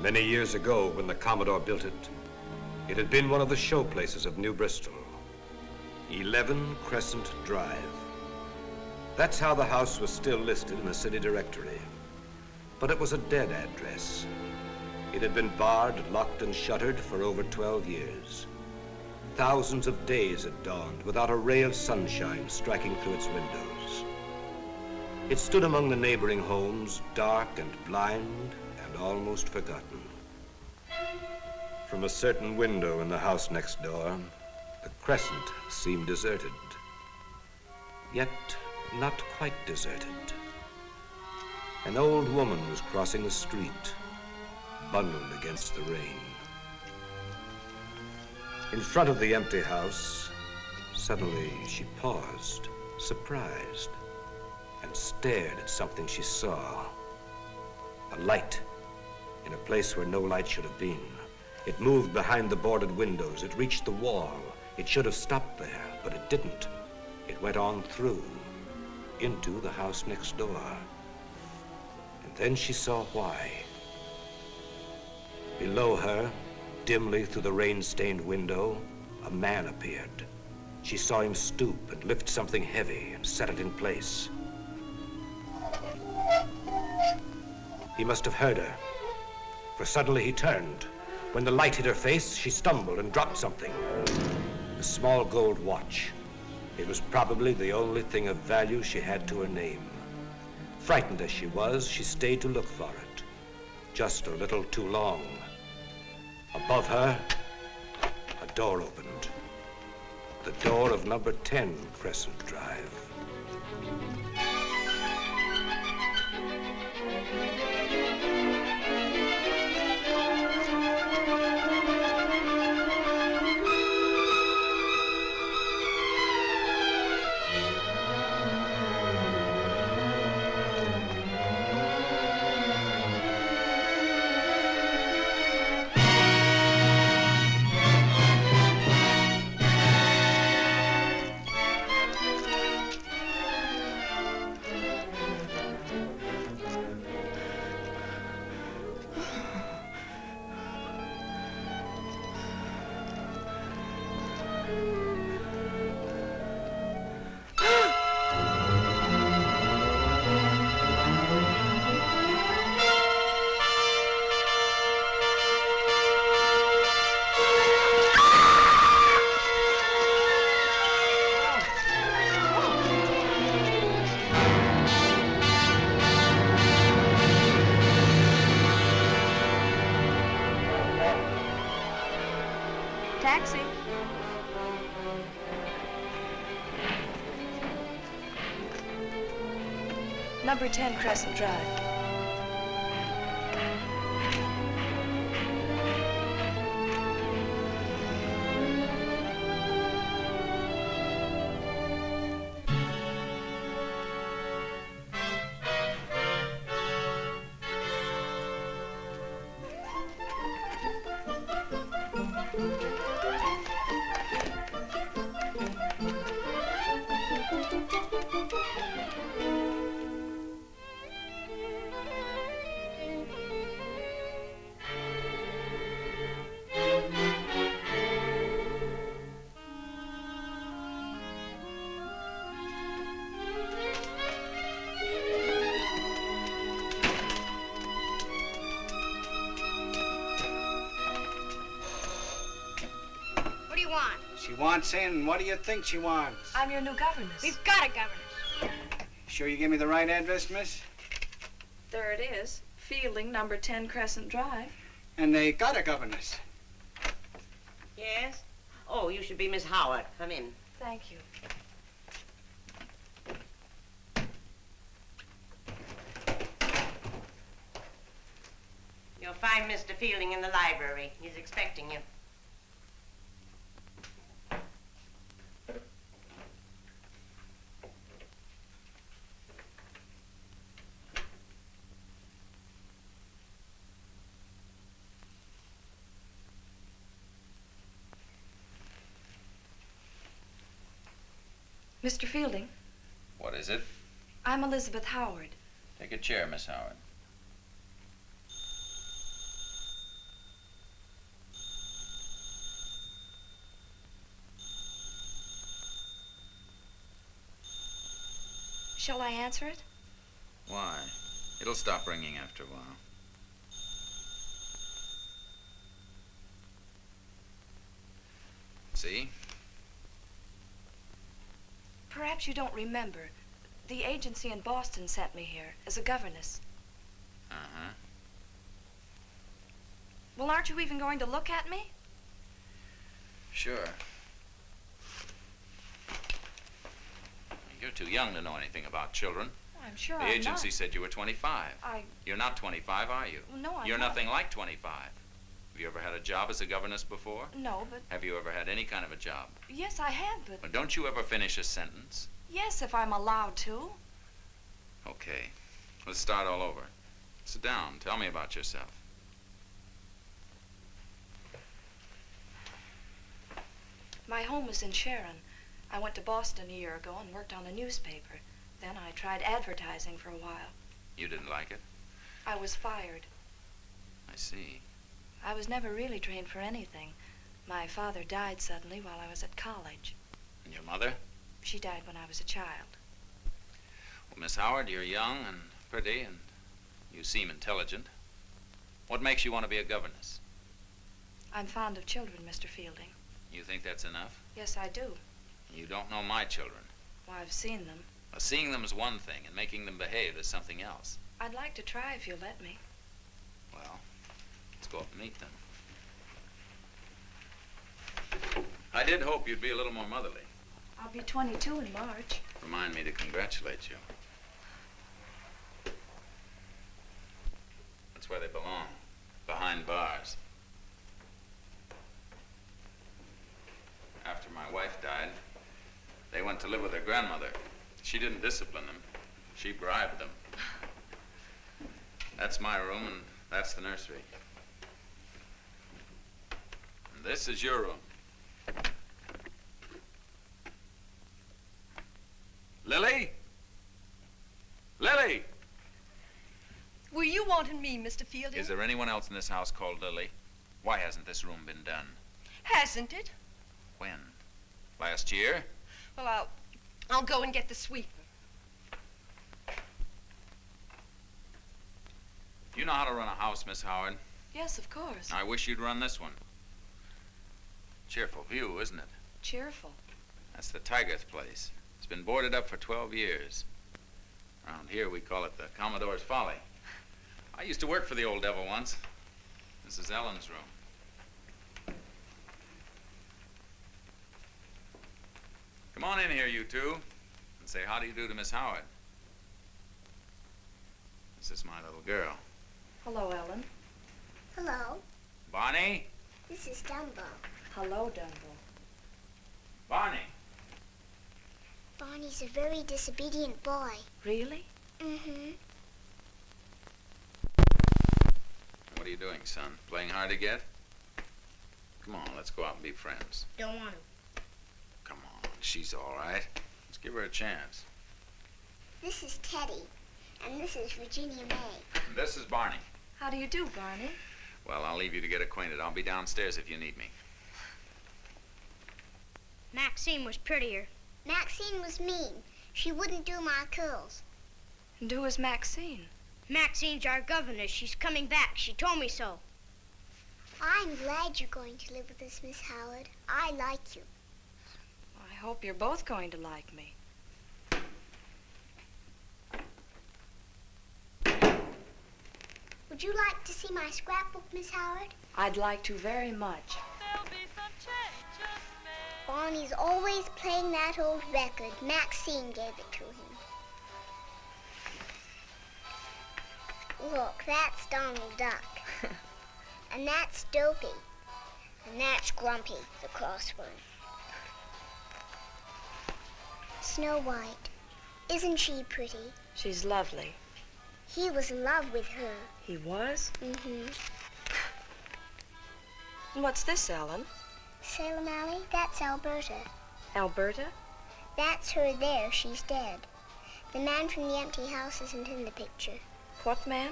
Many years ago, when the Commodore built it, it had been one of the show places of New Bristol. 11 Crescent Drive. That's how the house was still listed in the city directory. But it was a dead address. It had been barred, locked, and shuttered for over 12 years. Thousands of days had dawned without a ray of sunshine striking through its windows. It stood among the neighboring homes, dark and blind and almost forgotten. From a certain window in the house next door, the Crescent seemed deserted. Yet not quite deserted. An old woman was crossing the street, bundled against the rain. In front of the empty house, suddenly she paused, surprised, and stared at something she saw. A light in a place where no light should have been. It moved behind the boarded windows. It reached the wall. It should have stopped there, but it didn't. It went on through, into the house next door. And then she saw why. Below her, dimly through the rain-stained window, a man appeared. She saw him stoop and lift something heavy and set it in place. He must have heard her, for suddenly he turned. When the light hit her face, she stumbled and dropped something. A small gold watch. It was probably the only thing of value she had to her name. Frightened as she was, she stayed to look for it. Just a little too long. Above her, a door opened. The door of number 10 Crescent Drive. Taxi. Number 10 Crescent Drive. She wants in. What do you think she wants? I'm your new governess. We've got a governess. Sure you give me the right address, miss? There it is. Fielding, number 10 Crescent Drive. And they got a governess. Yes? Oh, you should be Miss Howard. Come in. Thank you. You'll find Mr. Fielding in the library. He's expecting you. Mr. Fielding, What is it? I'm Elizabeth Howard. Take a chair, Miss Howard. Shall I answer it? Why? It'll stop ringing after a while. See? Perhaps you don't remember. The agency in Boston sent me here as a governess. Uh-huh. Well, aren't you even going to look at me? Sure. You're too young to know anything about children. I'm sure The I'm agency not. said you were 25. You're not 25, are you? Well, no, I'm You're not. nothing like 25. Have you ever had a job as a governess before? No, but... Have you ever had any kind of a job? Yes, I have, but... Well, don't you ever finish a sentence? Yes, if I'm allowed to. Okay. Let's start all over. Sit down. Tell me about yourself. My home is in Sharon. I went to Boston a year ago and worked on a newspaper. Then I tried advertising for a while. You didn't like it? I was fired. I see. I was never really trained for anything. My father died suddenly while I was at college. And your mother? She died when I was a child. Well, Miss Howard, you're young and pretty, and you seem intelligent. What makes you want to be a governess? I'm fond of children, Mr. Fielding. You think that's enough? Yes, I do. You don't know my children. Well, I've seen them. Now, seeing them is one thing, and making them behave is something else. I'd like to try if you'll let me. Well, let's go up and meet them. I did hope you'd be a little more motherly. I'll be 22 in March. Remind me to congratulate you. That's where they belong, behind bars. After my wife died, they went to live with their grandmother. She didn't discipline them. She bribed them. That's my room, and that's the nursery. And this is your room. Lily? Lily! Were you wanting me, Mr. Fielding? Is there anyone else in this house called Lily? Why hasn't this room been done? Hasn't it? When? Last year? Well, I'll go and get the sweeper. You know how to run a house, Miss Howard. Yes, of course. I wish you'd run this one. Cheerful view, isn't it? Cheerful. That's the Tigerth place. It's been boarded up for 12 years. Around here, we call it the Commodore's Folly. I used to work for the old devil once. This is Ellen's room. Come on in here, you two, and say how do you do to Miss Howard. This is my little girl. Hello, Ellen. Hello, Barney? this is Dumbo. Hello, Dumbo. Barney? Barney's a very disobedient boy. Really? Mm-hmm. What are you doing, son? Playing hard to get? Come on, let's go out and be friends. Don't want to. Come on, she's all right. Let's give her a chance. This is Teddy, and this is Virginia May. And this is Barney. How do you do, Barney? Well, I'll leave you to get acquainted. I'll be downstairs if you need me. Maxine was prettier. Maxine was mean. She wouldn't do my curls. And who is Maxine? Maxine's our governess. She's coming back. She told me so. I'm glad you're going to live with us, Miss Howard. I like you. I hope you're both going to like me. Would you like to see my scrapbook, Miss Howard? I'd like to very much. Barney's always playing that old record. Maxine gave it to him. Look, that's Donald Duck. And that's Dopey. And that's Grumpy, the crossword. Snow White. Isn't she pretty? She's lovely. He was in love with her. He was? Mm-hmm. And what's this, Ellen? Salem Alley, that's Alberta. Alberta? That's her there. She's dead. The man from the empty house isn't in the picture. What man?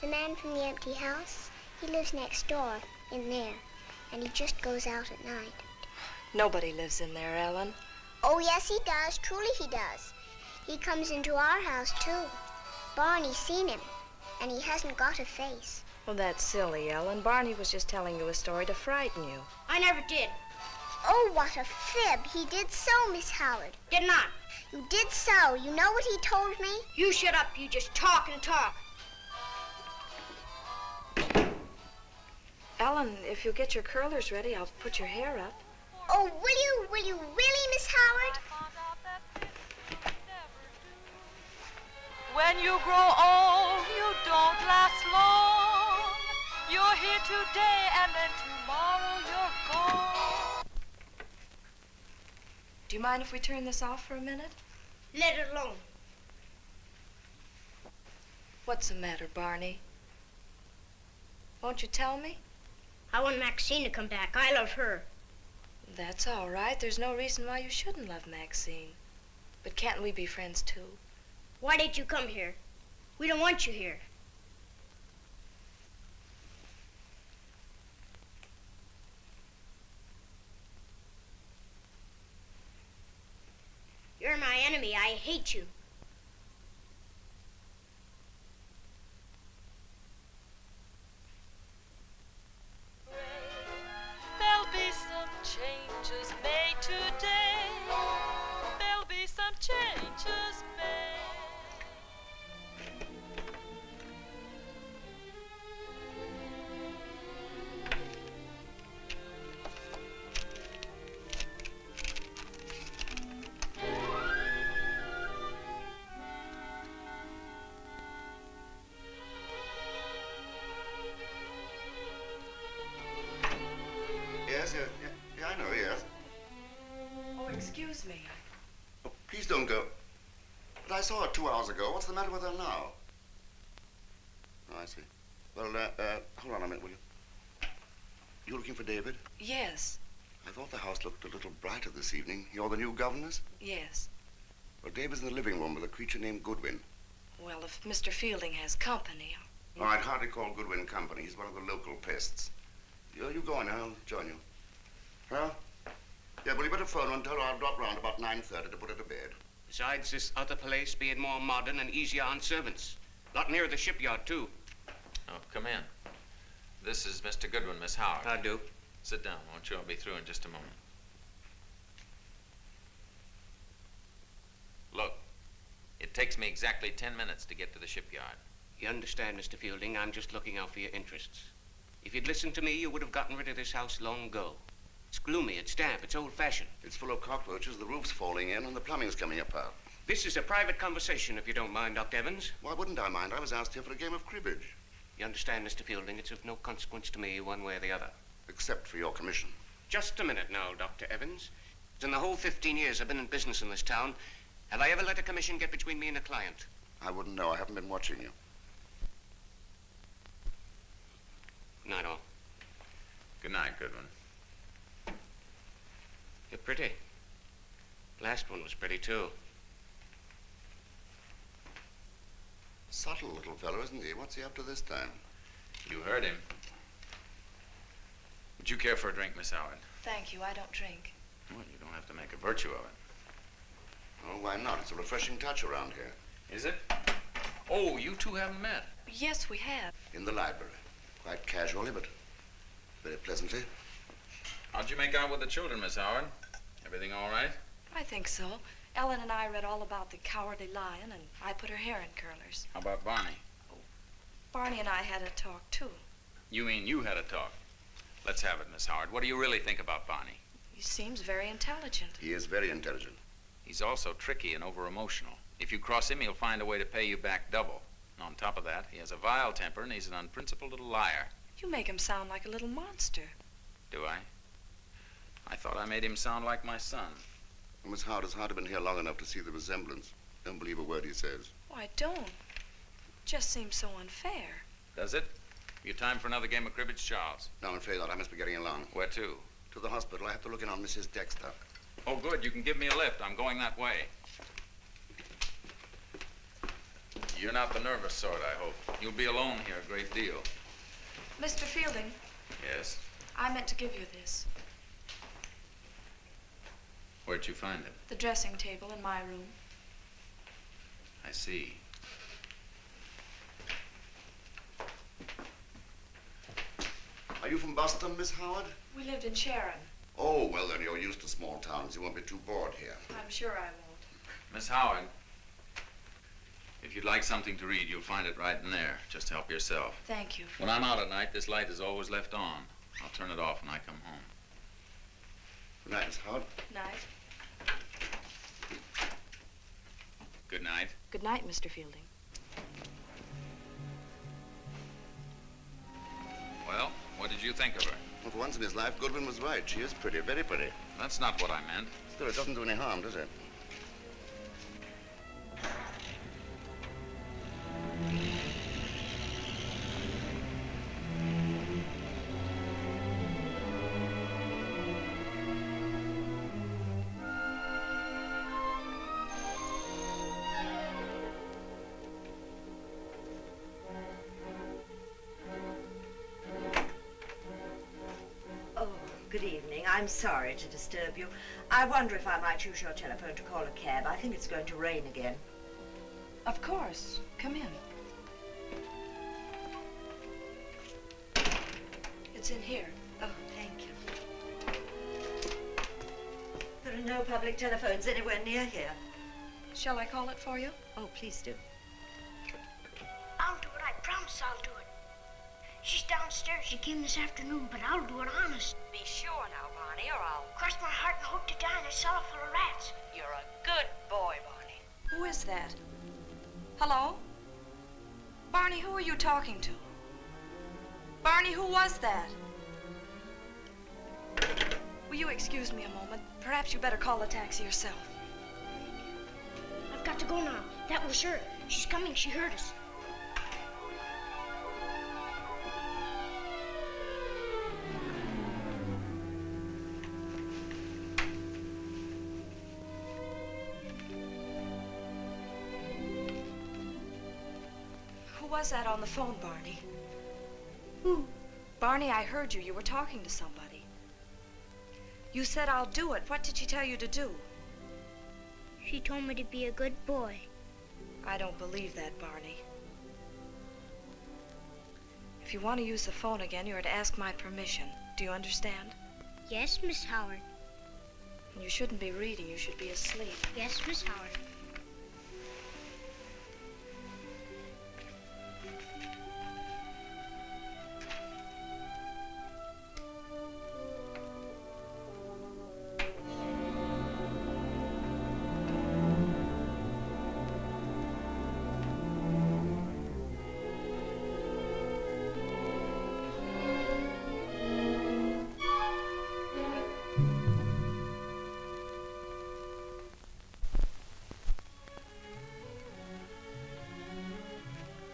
The man from the empty house, he lives next door, in there. And he just goes out at night. Nobody lives in there, Ellen. Oh, yes, he does. Truly he does. He comes into our house, too. Barney's seen him, and he hasn't got a face. Well, that's silly, Ellen. Barney was just telling you a story to frighten you. I never did. Oh, what a fib. He did so, Miss Howard. Did not. You did so. You know what he told me? You shut up. You just talk and talk. Ellen, if you'll get your curlers ready, I'll put your hair up. Oh, will you really, Miss Howard? When you grow old, you don't last long. You're here today and then tomorrow you're gone. Do you mind if we turn this off for a minute? Let it alone. What's the matter, Barney? Won't you tell me? I want Maxine to come back. I love her. That's all right. There's no reason why you shouldn't love Maxine. But can't we be friends, too? Why did you come here? We don't want you here. You're my enemy. I hate you. There'll be some changes made today. There'll be some changes made. Yes, yeah, I know, yes. Oh, excuse me. Oh, please don't go. But I saw her 2 hours ago. What's the matter with her now? Oh, I see. Well, hold on a minute, will you? You looking for David? Yes. I thought the house looked a little brighter this evening. You're the new governess? Yes. Well, David's in the living room with a creature named Goodwin. Well, if Mr. Fielding has company. Oh, I'd hardly call Goodwin company. He's one of the local pests. You go on now. I'll join you. Well? Yeah, well, you better phone her and tell her I'll drop round about 9:30 to put her to bed. Besides, this other place being more modern and easier on servants. A lot nearer the shipyard, too. Oh, come in. This is Mr. Goodwin, Miss Howard. I do. Sit down, won't you? I'll be through in just a moment. Look, it takes me exactly 10 minutes to get to the shipyard. You understand, Mr. Fielding, I'm just looking out for your interests. If you'd listened to me, you would have gotten rid of this house long ago. It's gloomy, it's damp, it's old-fashioned. It's full of cockroaches, the roof's falling in, and the plumbing's coming apart. This is a private conversation, if you don't mind, Dr. Evans. Why wouldn't I mind? I was asked here for a game of cribbage. You understand, Mr. Fielding, it's of no consequence to me one way or the other. Except for your commission. Just a minute now, Dr. Evans. In the whole 15 years I've been in business in this town, have I ever let a commission get between me and a client? I wouldn't know. I haven't been watching you. Night all. Good night, Goodwin. You're pretty. Last one was pretty, too. Subtle little fellow, isn't he? What's he up to this time? You heard him. Would you care for a drink, Miss Howard? Thank you. I don't drink. Well, you don't have to make a virtue of it. Oh, why not? It's a refreshing touch around here. Is it? Oh, you two haven't met. Yes, we have. In the library. Quite casually, but very pleasantly. How'd you make out with the children, Miss Howard? Everything all right? I think so. Ellen and I read all about the Cowardly Lion, and I put her hair in curlers. How about Barney? Barney and I had a talk, too. You mean you had a talk? Let's have it, Miss Howard. What do you really think about Barney? He seems very intelligent. He is very intelligent. He's also tricky and over-emotional. If you cross him, he'll find a way to pay you back double. And on top of that, he has a vile temper, and he's an unprincipled little liar. You make him sound like a little monster. Do I? I thought I made him sound like my son. Well, Miss Howard has hardly been here long enough to see the resemblance. Don't believe a word he says. Oh, I don't. It just seems so unfair. Does it? You time for another game of cribbage, Charles? No, I'm afraid not. I must be getting along. Where to? To the hospital. I have to look in on Mrs. Dexter. Oh, good. You can give me a lift. I'm going that way. You're not the nervous sort, I hope. You'll be alone here a great deal. Mr. Fielding, Yes? I meant to give you this. Where'd you find it? The dressing table in my room. I see. Are you from Boston, Miss Howard? We lived in Sharon. Oh, well, then you're used to small towns. You won't be too bored here. I'm sure I won't. Miss Howard, if you'd like something to read, you'll find it right in there. Just help yourself. Thank you. When I'm out at night, this light is always left on. I'll turn it off when I come home. Good night, Miss Howard. Night. Good night. Good night, Mr. Fielding. Well, what did you think of her? Well, for once in his life, Goodwin was right. She is pretty, very pretty. That's not what I meant. Still, it doesn't do any harm, does it? Good evening. I'm sorry to disturb you. I wonder if I might use your telephone to call a cab. I think it's going to rain again. Of course. Come in. It's in here. Oh, thank you. There are no public telephones anywhere near here. Shall I call it for you? Oh, please do. I'll do it. I promise I'll do it. She's downstairs. She came this afternoon, but I'll do it honest. Be sure now, Barney, or I'll... Cross my heart and hope to die in a cellar full of rats. You're a good boy, Barney. Who is that? Hello? Barney, who are you talking to? Barney, who was that? Will you excuse me a moment? Perhaps you better call a taxi yourself. I've got to go now. That was her. She's coming. She heard us. Who was that on the phone, Barney? Who? Barney, I heard you. You were talking to somebody. You said, I'll do it. What did she tell you to do? She told me to be a good boy. I don't believe that, Barney. If you want to use the phone again, you're to ask my permission. Do you understand? Yes, Miss Howard. And you shouldn't be reading. You should be asleep. Yes, Miss Howard.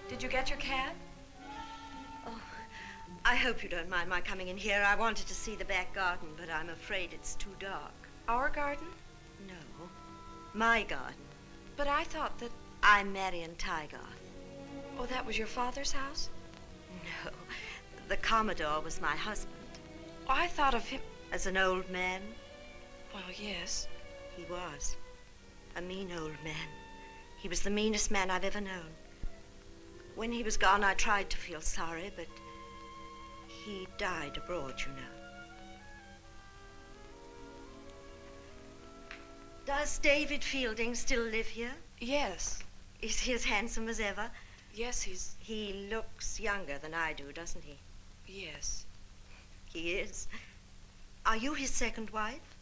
Did you get your cab? Oh, I hope you don't mind my coming in here. I wanted to see the back garden, but I'm afraid it's too dark. Our garden? No, my garden. But I thought that... I'm Marion Tygarth. Oh, that was your father's house? No, the Commodore was my husband. Oh, I thought of him... As an old man? Well, yes. He was. A mean old man. He was the meanest man I've ever known. When he was gone, I tried to feel sorry, but he died abroad, you know. Does David Fielding still live here? Yes. Is he as handsome as ever? Yes, he's... He looks younger than I do, doesn't he? Yes. He is. Are you his second wife?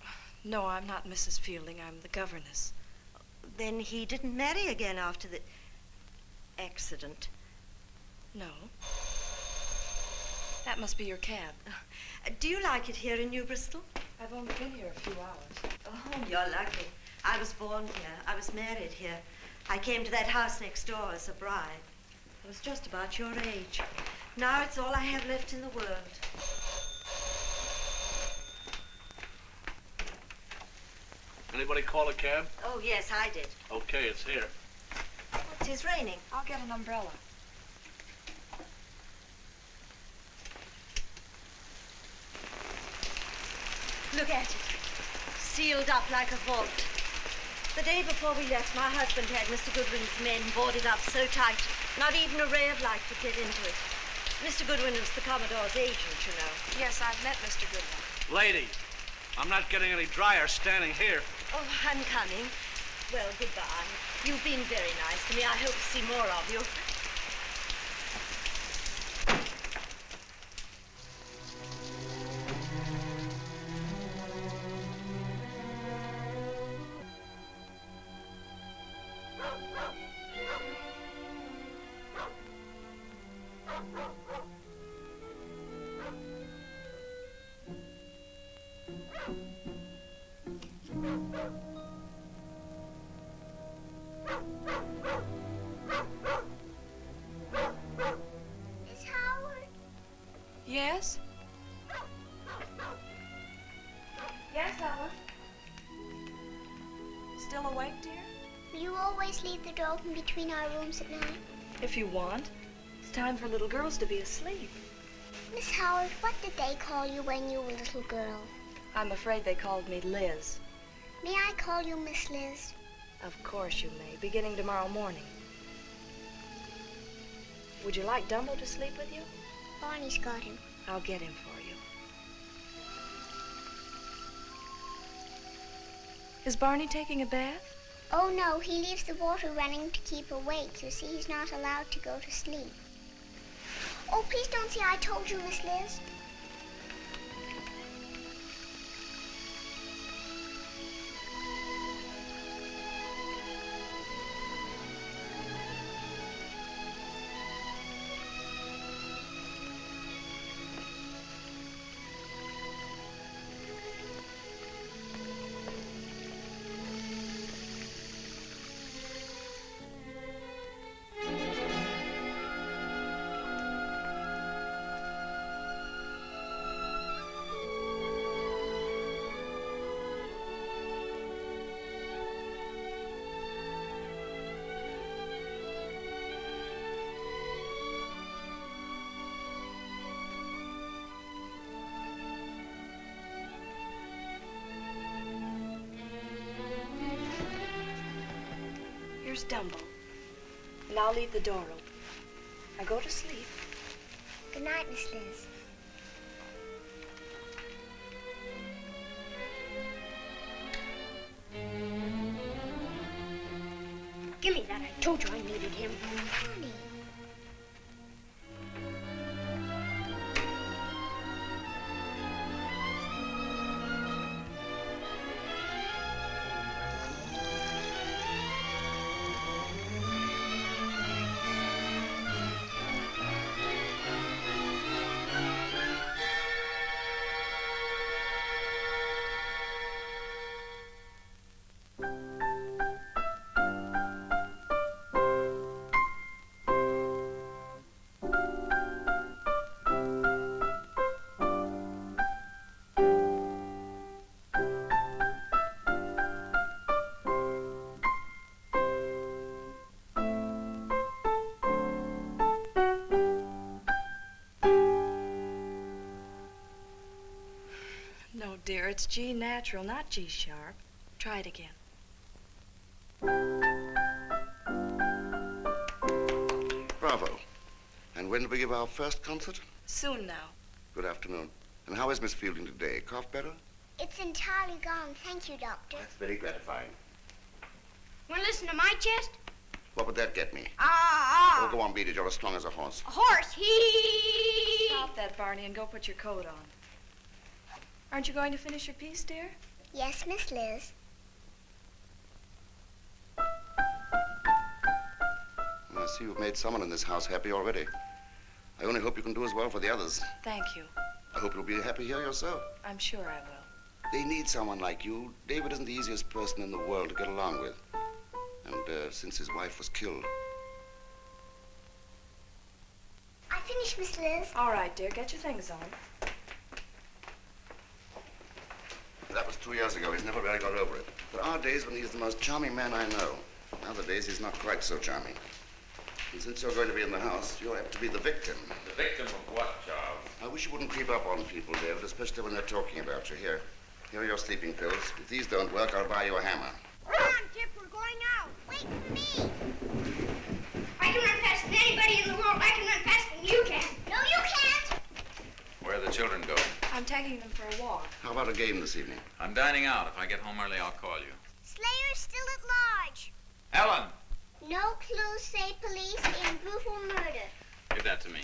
No, I'm not Mrs. Fielding. I'm the governess. Then he didn't marry again after the accident. No. That must be your cab. Do you like it here in New Bristol? I've only been here a few hours. Oh, you're lucky. I was born here. I was married here. I came to that house next door as a bride. I was just about your age. Now it's all I have left in the world. Anybody call a cab? Oh, yes, I did. Okay, it's here. It is raining. I'll get an umbrella. Look at it. Sealed up like a vault. The day before we left, my husband had Mr. Goodwin's men boarded up so tight, not even a ray of light could get into it. Mr. Goodwin was the Commodore's agent, you know. Yes, I've met Mr. Goodwin. Lady, I'm not getting any drier standing here. Oh, I'm coming. Well, goodbye. You've been very nice to me. I hope to see more of you. Miss Howard? Yes? Yes, Ellen? Still awake, dear? Will you always leave the door open between our rooms at night? If you want. It's time for little girls to be asleep. Miss Howard, what did they call you when you were a little girl? I'm afraid they called me Liz. May I call you Miss Liz? Of course you may, beginning tomorrow morning. Would you like Dumbo to sleep with you? Barney's got him. I'll get him for you. Is Barney taking a bath? Oh, no, he leaves the water running to keep awake. You see, he's not allowed to go to sleep. Oh, please don't say I told you, Miss Liz. Here's Dumbo. And I'll leave the door open. Now go to sleep. Good night, Miss Liz. Give me that. I told you I needed him. Barney. No, dear, it's G natural, not G sharp. Try it again. Bravo. And when do we give our first concert? Soon now. Good afternoon. And how is Miss Fielding today? Cough better? It's entirely gone. Thank you, Doctor. That's very gratifying. Want to listen to my chest? What would that get me? Ah! Oh, go on, beat it. You're as strong as a horse. A horse. He. Stop that, Barney, and go put your coat on. Aren't you going to finish your piece, dear? Yes, Miss Liz. I see you've made someone in this house happy already. I only hope you can do as well for the others. Thank you. I hope you'll be happy here yourself. I'm sure I will. They need someone like you. David isn't the easiest person in the world to get along with. And since his wife was killed. I finished, Miss Liz. All right, dear, get your things on. That was 2 years ago. He's never really got over it. There are days when he's the most charming man I know. Other days he's not quite so charming. And since you're going to be in the house, you're apt to be the victim. The victim of what, Charles? I wish you wouldn't creep up on people, David, especially when they're talking about you. Here are your sleeping pills. If these don't work, I'll buy you a hammer. Come on, Tip. taking them for a walk. How about a game this evening? I'm dining out. If I get home early, I'll call you. Slayer's still at large. Ellen! No clues say police in brutal murder. Give that to me.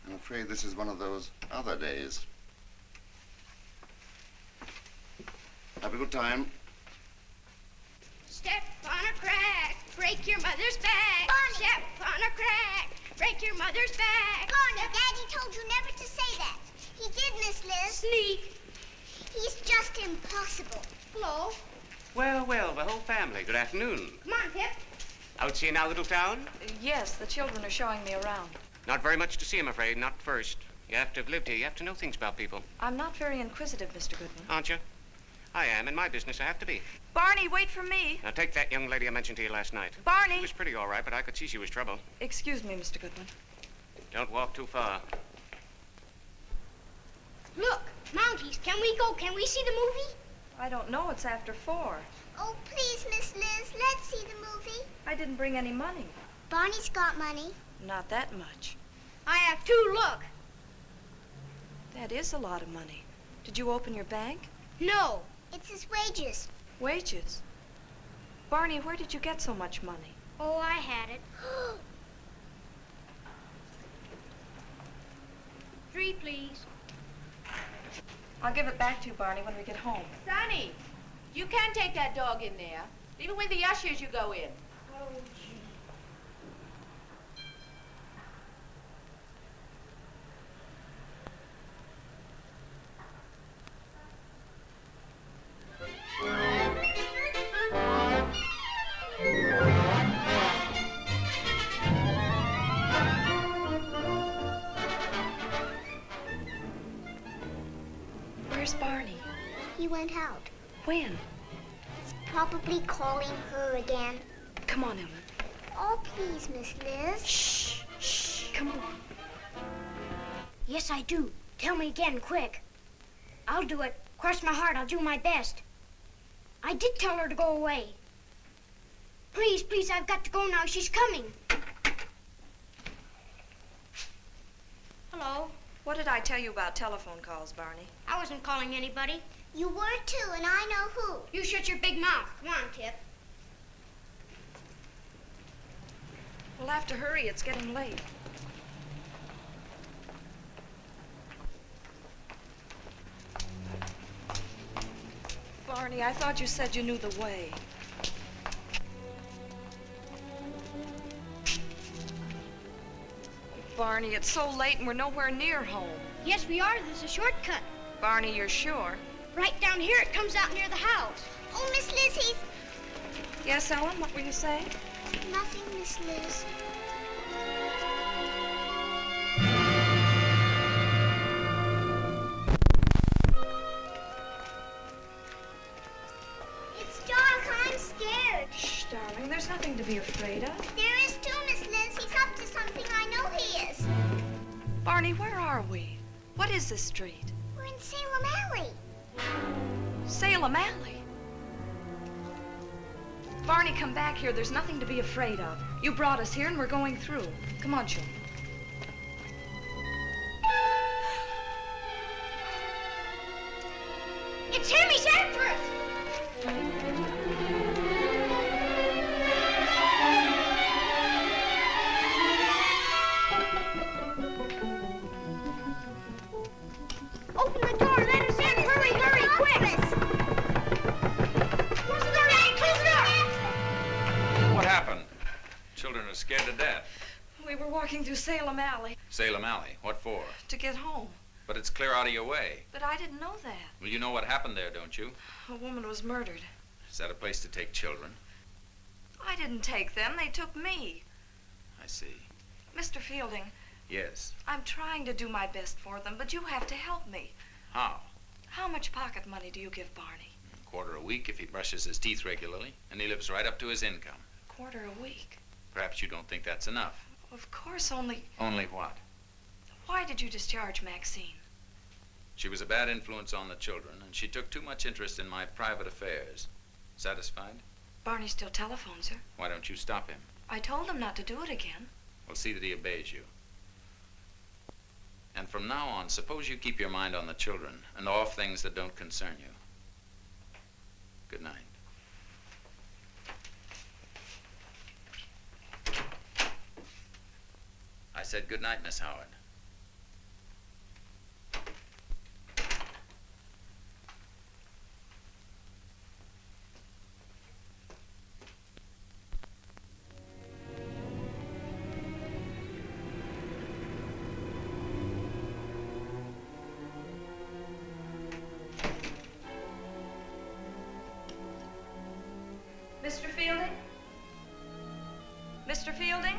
I'm afraid this is one of those other days. Have a good time. Step on a crack, break your mother's back. Step on a crack, break your mother's back. Barney, Daddy told you never to say that. He did, Miss Liz. Sneak. He's just impossible. Hello. Well, well, the whole family. Good afternoon. Come on, Pip. Out seeing our little town? Yes, the children are showing me around. Not very much to see, I'm afraid. Not first. You have to have lived here. You have to know things about people. I'm not very inquisitive, Mr. Goodman. Aren't you? I am. In my business, I have to be. Barney, wait for me. Now, take that young lady I mentioned to you last night. Barney! She was pretty all right, but I could see she was trouble. Excuse me, Mr. Goodman. Don't walk too far. Look, Mounties, can we go? Can we see the movie? I don't know. It's after 4. Oh, please, Miss Liz, let's see the movie. I didn't bring any money. Barney's got money. Not that much. I have 2, look. That is a lot of money. Did you open your bank? No. It's his wages. Wages? Barney, where did you get so much money? Oh, I had it. 3, please. I'll give it back to you, Barney, when we get home. Sonny, you can't take that dog in there. Even with the ushers, you go in. Oh, gee. Where's Barney? He went out. When? He's probably calling her again. Come on, Ellen. Oh, please, Miss Liz. Shh, shh. Come on. Yes, I do. Tell me again, quick. I'll do it. Cross my heart, I'll do my best. I did tell her to go away. Please, please, I've got to go now. She's coming. Hello. What did I tell you about telephone calls, Barney? I wasn't calling anybody. You were too, and I know who. You shut your big mouth. Come on, Tip. We'll have to hurry. It's getting late. Barney, I thought you said you knew the way. Barney, it's so late and we're nowhere near home. Yes, we are. There's a shortcut. Barney, you're sure? Right down here, it comes out near the house. Oh, Miss Liz, he's... Yes, Ellen, what were you saying? Nothing, Miss Liz. It's dark. I'm scared. Shh, darling, there's nothing to be afraid of. There is too, Miss Liz. He's up to something. I know he is. Barney, where are we? What is this street? We're in Salem Alley. Salem Alley. Barney, come back here. There's nothing to be afraid of. You brought us here and we're going through. Come on, children. It's him. He's after us. Open the door. Let us in. Hurry, hurry, quick. Close the door. Hey, close the door. What happened? Children are scared to death. We were walking through Salem Alley Salem Alley. What for? to get home. But it's clear out of your way. But I didn't know that. Well, you know what happened there, don't you? A woman was murdered. Is that a place to take children? I didn't take them. They took me. I see. Mr. Fielding, Yes. I'm trying to do my best for them, but you have to help me. How? How much pocket money do you give Barney? $1/4 a week if he brushes his teeth regularly, and he lives right up to his income. $1/4 a week. Perhaps you don't think that's enough. Of course, only... Only what? Why did you discharge Maxine? She was a bad influence on the children, and she took too much interest in my private affairs. Satisfied? Barney still telephones her. Why don't you stop him? I told him not to do it again. Well, see that he obeys you. And from now on, suppose you keep your mind on the children and off things that don't concern you. Good night. I said good night, Miss Howard. Mr. Fielding? Mr. Fielding?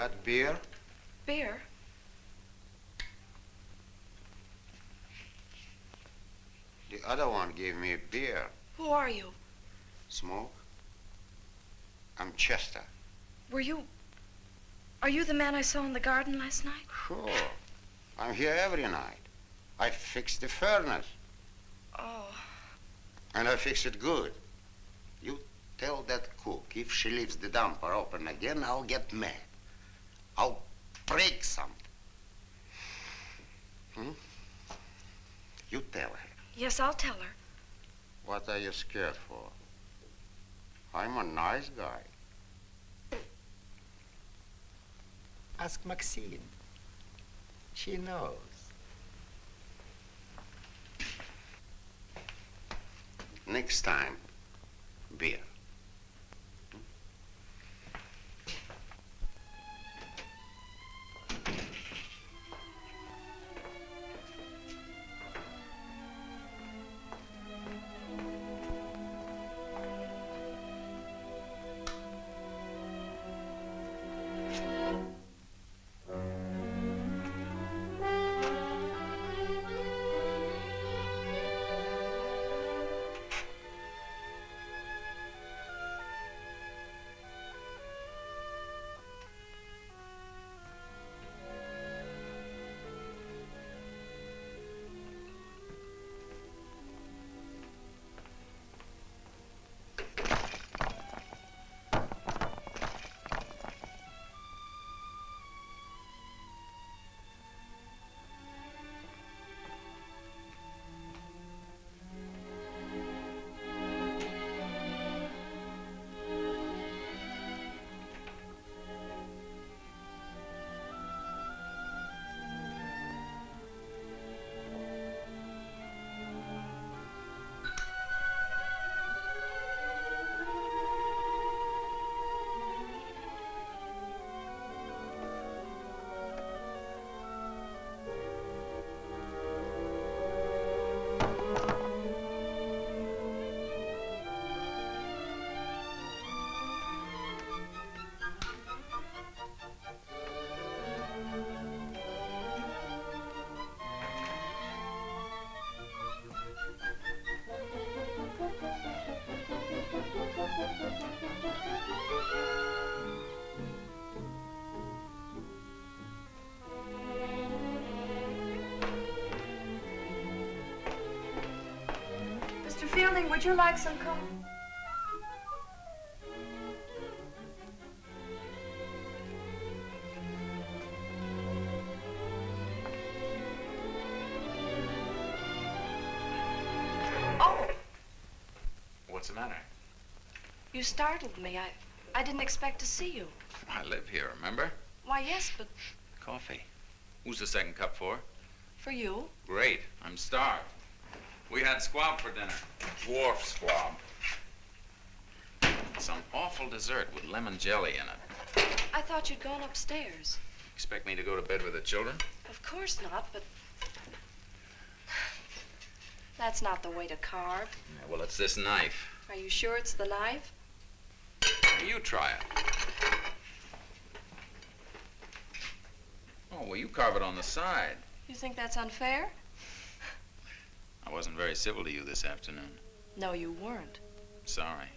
Got beer? Beer? The other one gave me a beer. Who are you? Smoke? I'm Chester. Are you the man I saw in the garden last night? Sure. I'm here every night. I fix the furnace. Oh. And I fix it good. You tell that cook if she leaves the dumper open again, I'll get mad. I'll break something. You tell her. Yes, I'll tell her. What are you scared for? I'm a nice guy. Ask Maxine. She knows. Next time, beer. Mr. Fielding, would you like some coffee? Oh, What's the matter? you startled me. I didn't expect to see you. I live here, remember? Why, yes, but Coffee. Who's the second cup for? For you. Great. I'm starved. We had squab for dinner. Dwarf squab. Some awful dessert with lemon jelly in it. I thought you'd gone upstairs. Expect me to go to bed with the children? Of course not, but that's not the way to carve. Yeah, well, it's this knife. Are you sure it's the knife? You try it. Oh, well, you carve it on the side. You think that's unfair? I wasn't very civil to you this afternoon. No, you weren't. Sorry.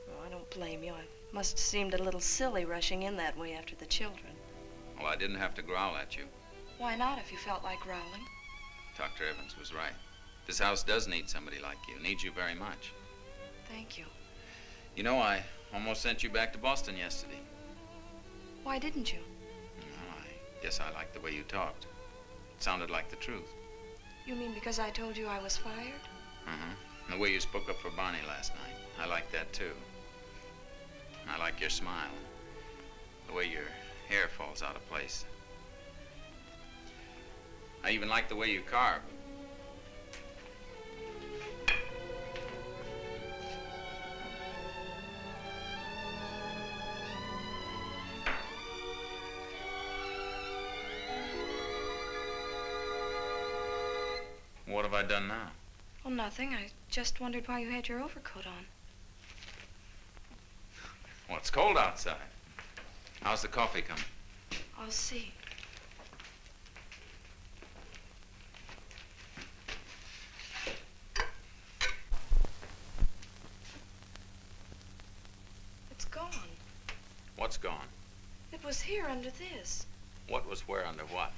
Oh, I don't blame you. I must have seemed a little silly rushing in that way after the children. Well, I didn't have to growl at you. Why not if you felt like growling? Dr. Evans was right. This house does need somebody like you. Needs you very much. Thank you. You know, I almost sent you back to Boston yesterday. Why didn't you? Well, I guess I liked the way you talked. It sounded like the truth. You mean because I told you I was fired? Uh-huh. And the way you spoke up for Barney last night. I like that, too. And I like your smile. The way your hair falls out of place. I even like the way you carve. What have I done now? Oh, nothing. I just wondered why you had your overcoat on. Well, it's cold outside. How's the coffee coming? I'll see. It's gone. What's gone? It was here under this. What was where under what?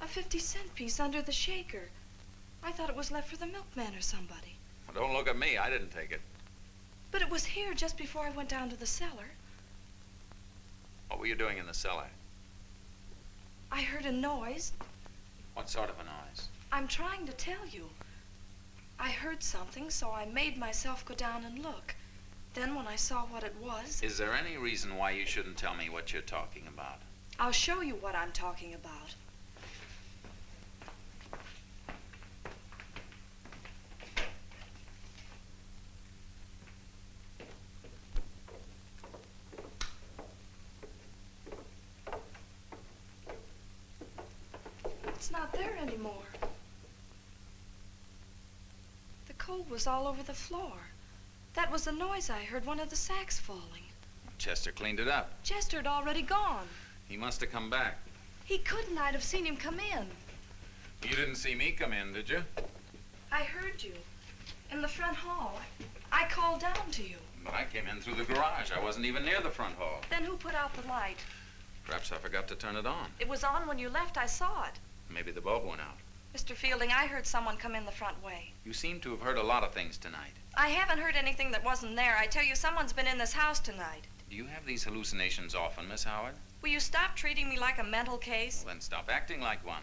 A 50-cent piece under the shaker. I thought it was left for the milkman or somebody. Well, don't look at me. I didn't take it. But it was here just before I went down to the cellar. What were you doing in the cellar? I heard a noise. What sort of a noise? I'm trying to tell you. I heard something, so I made myself go down and look. Then when I saw what it was... Is there any reason why you shouldn't tell me what you're talking about? I'll show you what I'm talking about. It's not there anymore. The coal was all over the floor. That was the noise I heard, one of the sacks falling. Chester cleaned it up. Chester had already gone. He must have come back. He couldn't. I'd have seen him come in. You didn't see me come in, did you? I heard you in the front hall. I called down to you. But I came in through the garage. I wasn't even near the front hall. Then who put out the light? Perhaps I forgot to turn it on. It was on when you left. I saw it. Maybe the bulb went out. Mr. Fielding, I heard someone come in the front way. You seem to have heard a lot of things tonight. I haven't heard anything that wasn't there. I tell you, someone's been in this house tonight. Do you have these hallucinations often, Miss Howard? Will you stop treating me like a mental case? Well, then stop acting like one.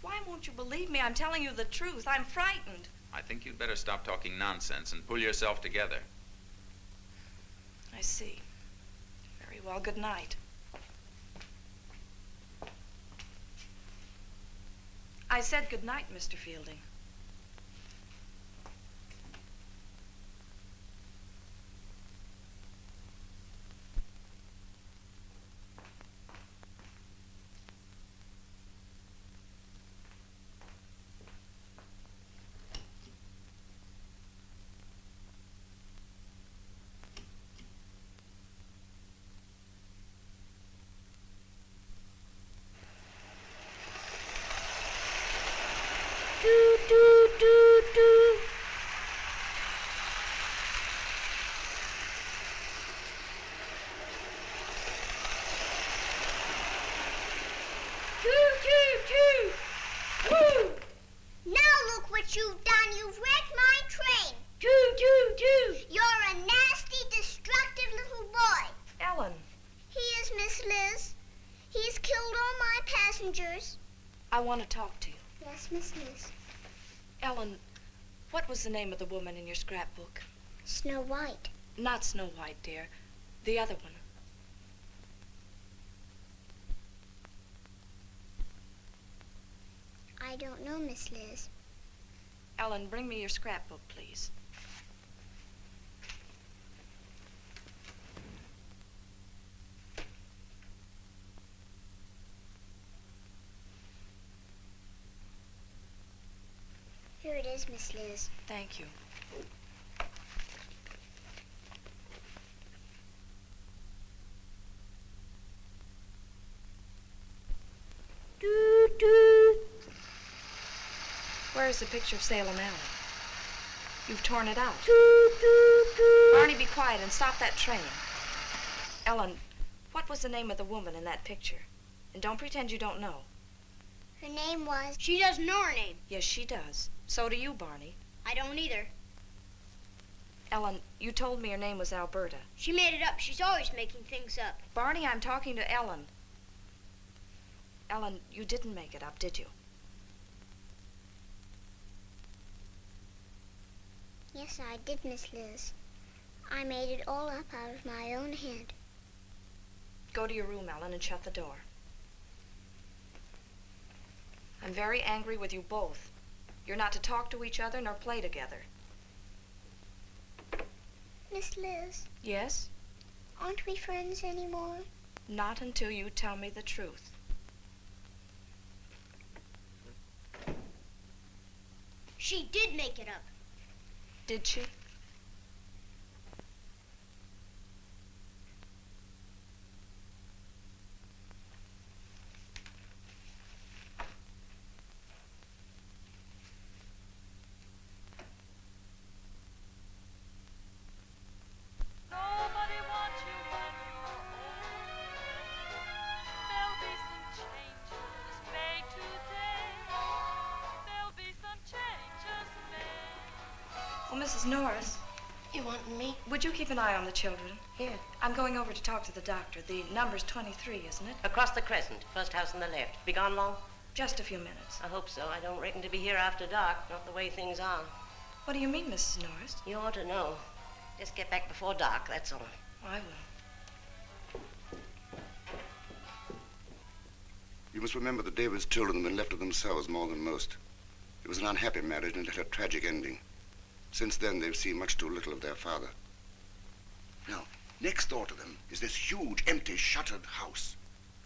Why won't you believe me? I'm telling you the truth. I'm frightened. I think you'd better stop talking nonsense and pull yourself together. I see. Very well, good night. I said good night, Mr. Fielding. Do, do, do, do. Choo, choo, choo. Woo. Now look what you've done. You've wrecked my train. Choo, choo, choo. You're a nasty, destructive little boy. Ellen. He is, Miss Liz. He's killed all my passengers. I want to talk to you. Yes, Miss Liz. Ellen, what was the name of the woman in your scrapbook? Snow White. Not Snow White, dear. The other one. I don't know, Miss Liz. Ellen, bring me your scrapbook, please. Here it is, Miss Liz. Thank you. Where's the picture of Salem Alley? You've torn it out. Barney, be quiet and stop that train. Ellen, what was the name of the woman in that picture? And don't pretend you don't know. Her name was... She doesn't know her name. Yes, she does. So do you, Barney. I don't either. Ellen, you told me her name was Alberta. She made it up. She's always making things up. Barney, I'm talking to Ellen. Ellen, you didn't make it up, did you? Yes, I did, Miss Liz. I made it all up out of my own head. Go to your room, Ellen, and shut the door. I'm very angry with you both. You're not to talk to each other nor play together. Miss Liz, Yes? aren't we friends anymore? Not until you tell me the truth. She did make it up. Did she? Nobody wants you on your own. There'll be some changes made today. There'll be some changes made. Oh, Mrs. Norris. You want me? Would you keep an eye on the children? Here. I'm going over to talk to the doctor. The number's 23, isn't it? Across the crescent, first house on the left. Be gone long? Just a few minutes. I hope so. I don't reckon to be here after dark, not the way things are. What do you mean, Mrs. Norris? You ought to know. Just get back before dark, that's all. I will. You must remember that David's children have been left to themselves more than most. It was an unhappy marriage and it had a tragic ending. Since then, they've seen much too little of their father. Now, next door to them is this huge, empty, shuttered house.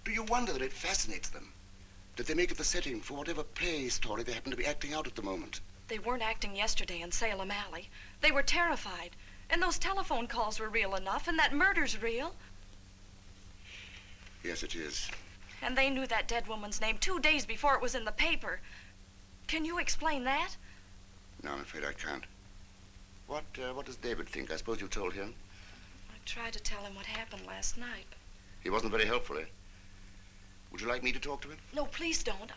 Do you wonder that it fascinates them? That they make it the setting for whatever play story they happen to be acting out at the moment? They weren't acting yesterday in Salem Alley. They were terrified. And those telephone calls were real enough, and that murder's real. Yes, it is. And they knew that dead woman's name 2 days before it was in the paper. Can you explain that? No, I'm afraid I can't. What does David think? I suppose you told him? I tried to tell him what happened last night. He wasn't very helpful, eh? Would you like me to talk to him? No, please don't.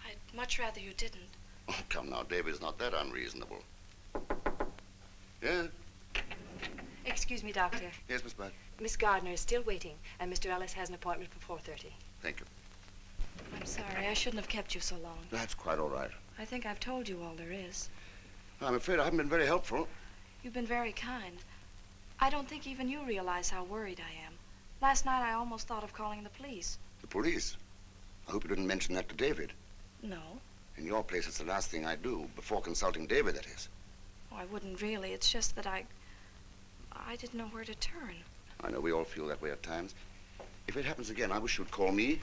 I'd much rather you didn't. Oh, come now, David's not that unreasonable. Yeah? Excuse me, Doctor. Yes, Miss Black. Miss Gardner is still waiting, and Mr. Ellis has an appointment for 4:30. Thank you. I'm sorry. I shouldn't have kept you so long. That's quite all right. I think I've told you all there is. I'm afraid I haven't been very helpful. You've been very kind. I don't think even you realize how worried I am. Last night I almost thought of calling the police. The police? I hope you didn't mention that to David. No. In your place, it's the last thing I do, before consulting David, that is. Oh, I wouldn't really. It's just that I didn't know where to turn. I know we all feel that way at times. If it happens again, I wish you'd call me.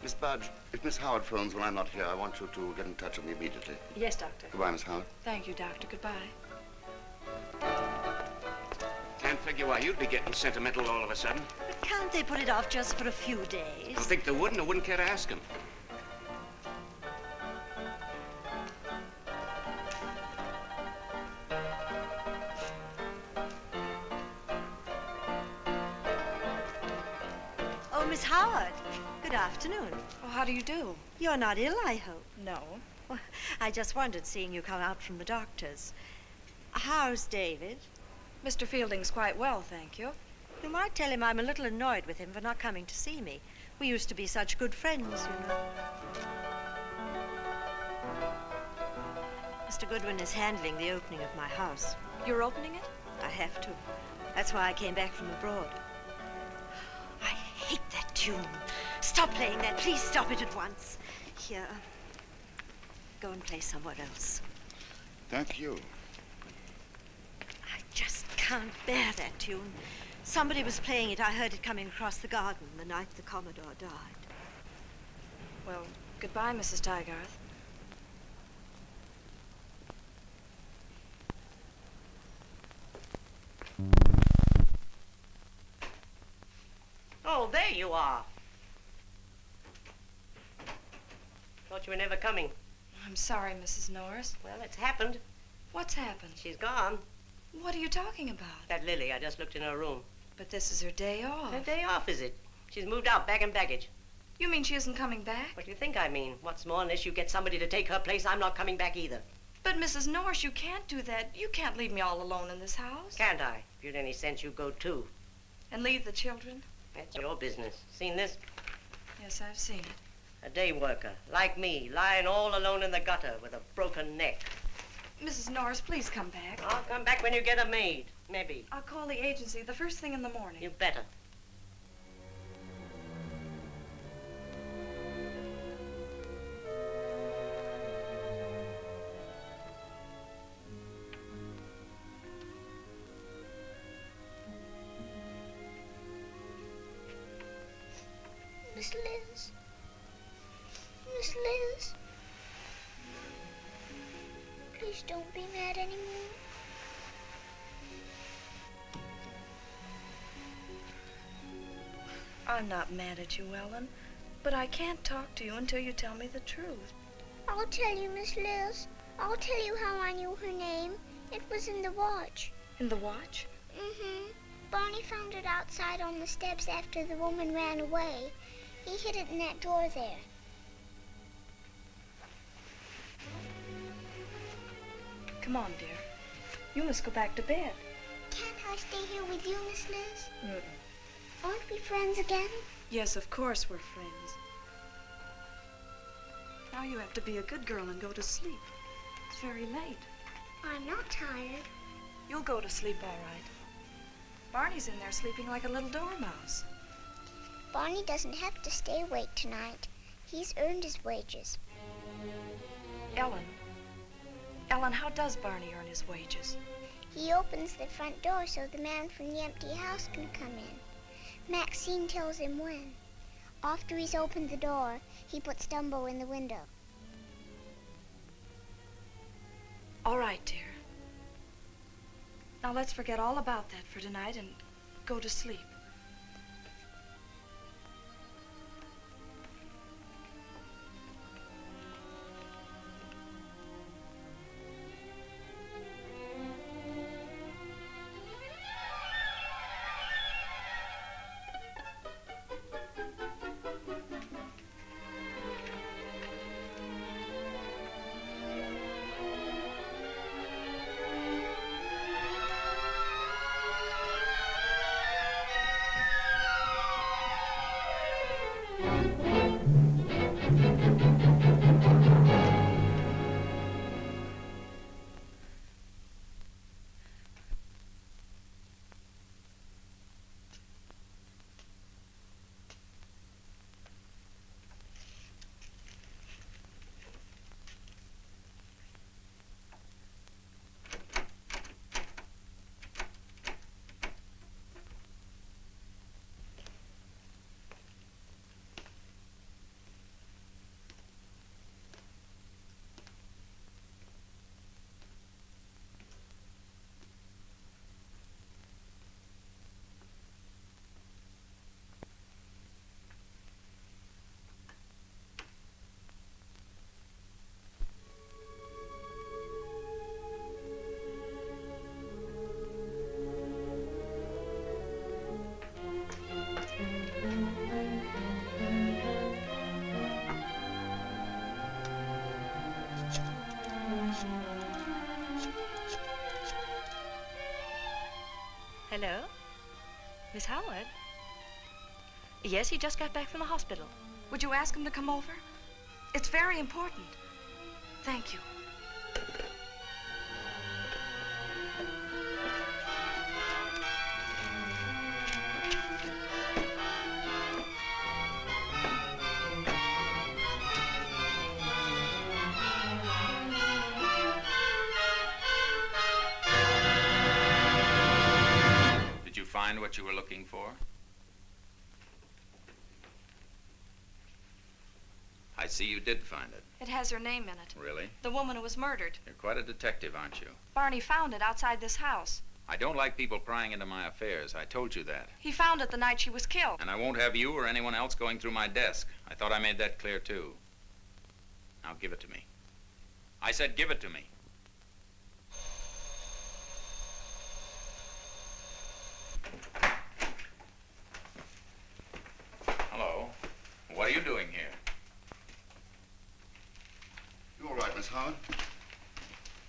Miss Budge, if Miss Howard phones when I'm not here, I want you to get in touch with me immediately. Yes, Doctor. Goodbye, Miss Howard. Thank you, Doctor. Goodbye. Can't figure why you'd be getting sentimental all of a sudden. But can't they put it off just for a few days? I think they would, and I wouldn't care to ask them. Oh, Miss Howard. Good afternoon. Oh, how do you do? You're not ill, I hope. No. Well, I just wondered seeing you come out from the doctor's. How's David? Mr. Fielding's quite well, thank you. You might tell him I'm a little annoyed with him for not coming to see me. We used to be such good friends, you know. Mr. Goodwin is handling the opening of my house. You're opening it? I have to. That's why I came back from abroad. I hate that tune. stop playing that. Please stop it at once. Here. Go and play somewhere else. Thank you. I just can't bear that tune. Somebody was playing it. I heard it coming across the garden the night the Commodore died. Well, goodbye, Mrs. Tygarth. Oh, there you are. Thought you were never coming. I'm sorry, Mrs. Norris. Well, it's happened. What's happened? She's gone. What are you talking about? That Lily, I just looked in her room. But this is her day off. Her day off, is it? She's moved out, bag and baggage. You mean she isn't coming back? What do you think I mean? What's more, unless you get somebody to take her place, I'm not coming back either. But, Mrs. Norris, you can't do that. You can't leave me all alone in this house. Can't I? If you'd any sense, you go too. And leave the children? That's your business. Seen this? Yes, I've seen it. A day worker, like me, lying all alone in the gutter with a broken neck. Mrs. Norris, please come back. I'll come back when you get a maid. Maybe. I'll call the agency the first thing in the morning. You better. Miss Liz. Miss Liz. Please don't be mad anymore. I'm not mad at you, Ellen, but I can't talk to you until you tell me the truth. I'll tell you, Miss Liz. I'll tell you how I knew her name. It was in the watch. In the watch? Mm-hmm. Barney found it outside on the steps after the woman ran away. He hid it in that drawer there. Come on, dear. You must go back to bed. Can't I stay here with you, Miss Liz? Mm-mm. Aren't we friends again? Yes, of course we're friends. Now you have to be a good girl and go to sleep. It's very late. I'm not tired. You'll go to sleep all right. Barney's in there sleeping like a little dormouse. Barney doesn't have to stay awake tonight. He's earned his wages. Ellen, how does Barney earn his wages? He opens the front door so the man from the empty house can come in. Maxine tells him when. After he's opened the door, he puts Dumbo in the window. All right, dear. Now let's forget all about that for tonight and go to sleep. Hello? Miss Howard? Yes, he just got back from the hospital. Would you ask him to come over? It's very important. Thank you. what you were looking for? I see you did find it. It has her name in it. Really? The woman who was murdered. You're quite a detective, aren't you? Barney found it outside this house. I don't like people prying into my affairs. I told you that. He found it the night she was killed. And I won't have you or anyone else going through my desk. I thought I made that clear, too. Now give it to me. I said give it to me. Hello. What are you doing here? You all right, Miss Howard?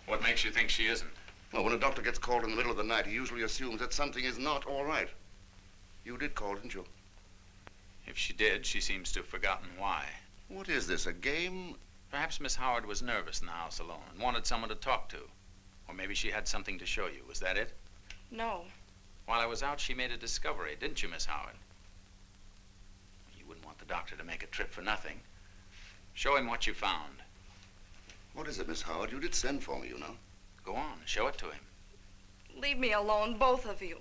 What makes you think she isn't? Well, when a doctor gets called in the middle of the night, he usually assumes that something is not all right. You did call, didn't you? If she did, she seems to have forgotten why. What is this, a game? Perhaps Miss Howard was nervous in the house alone and wanted someone to talk to. Or maybe she had something to show you. Was that it? No. While I was out, she made a discovery, didn't you, Miss Howard? You wouldn't want the doctor to make a trip for nothing. Show him what you found. What is it, Miss Howard? You did send for me, you know. Go on, show it to him. Leave me alone, both of you.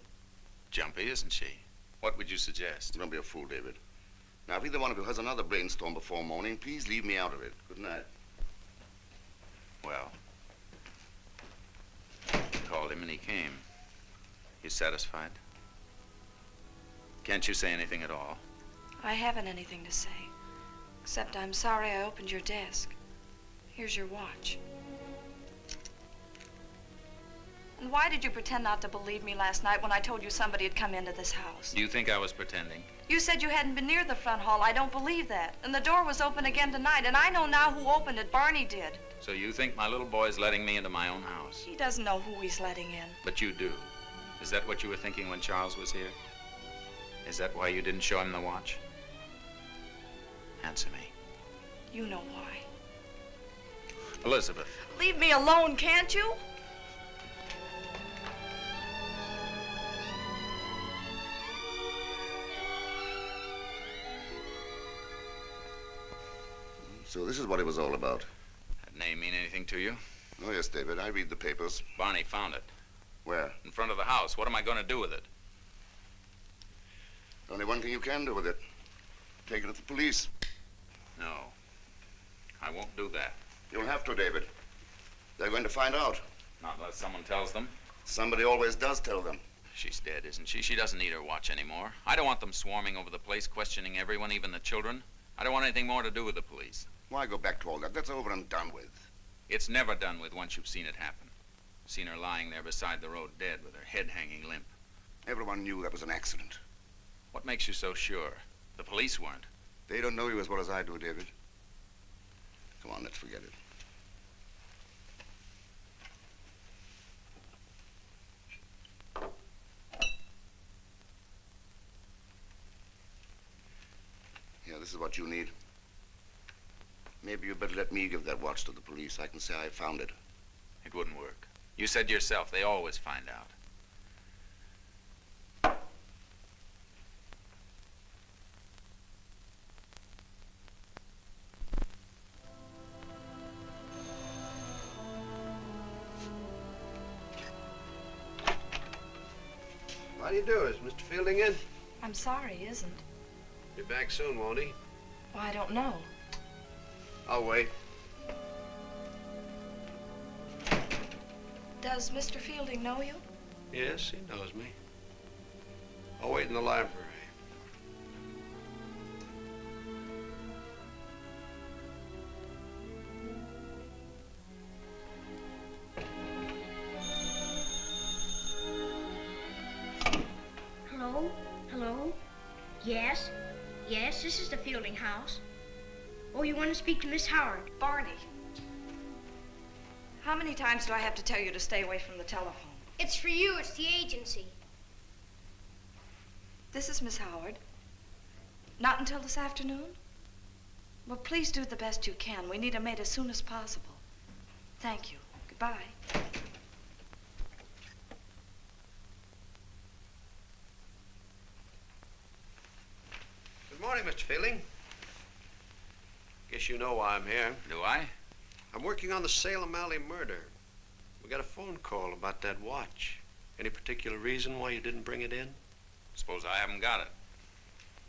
Jumpy, isn't she? What would you suggest? Don't be a fool, David. Now, if either one of you has another brainstorm before morning, please leave me out of it. Good night. Well, I called him and he came. You satisfied? Can't you say anything at all? I haven't anything to say. Except I'm sorry I opened your desk. Here's your watch. And why did you pretend not to believe me last night when I told you somebody had come into this house? Do you think I was pretending? You said you hadn't been near the front hall. I don't believe that. And the door was open again tonight, and I know now who opened it. Barney did. So you think my little boy's letting me into my own house? He doesn't know who he's letting in. But you do. Is that what you were thinking when Charles was here? Is that why you didn't show him the watch? Answer me. You know why. Elizabeth. Leave me alone, can't you? So this is what it was all about. That name mean anything to you? Oh, yes, David. I read the papers. Barney found it. Where? In front of the house. What am I going to do with it? Only one thing you can do with it. Take it to the police. No. I won't do that. You'll have to, David. They're going to find out. Not unless someone tells them. Somebody always does tell them. She's dead, isn't she? She doesn't need her watch anymore. I don't want them swarming over the place, questioning everyone, even the children. I don't want anything more to do with the police. Why go back to all that? That's over and done with. It's never done with once you've seen it happen. Seen her lying there beside the road dead with her head hanging limp. Everyone knew that was an accident. What makes you so sure? The police weren't. They don't know you as well as I do, David. Come on, let's forget it. Yeah, this is what you need. Maybe you better let me give that watch to the police. I can say I found it. It wouldn't work. You said yourself, they always find out. How do you do? Is Mr. Fielding in? I'm sorry, he isn't. Be back soon, won't he? Well, I don't know. I'll wait. Does Mr. Fielding know you? Yes, he knows me. I'll wait in the library. Hello? Hello? Yes? Yes, this is the Fielding house. Oh, you want to speak to Miss Howard? Barney. How many times do I have to tell you to stay away from the telephone? It's for you. It's the agency. This is Miss Howard. Not until this afternoon? Well, please do the best you can. We need a maid as soon as possible. Thank you. Goodbye. Good morning, Mr. Fielding. Guess you know why I'm here. Do I? I'm working on the Salem Alley murder. We got a phone call about that watch. Any particular reason why you didn't bring it in? Suppose I haven't got it.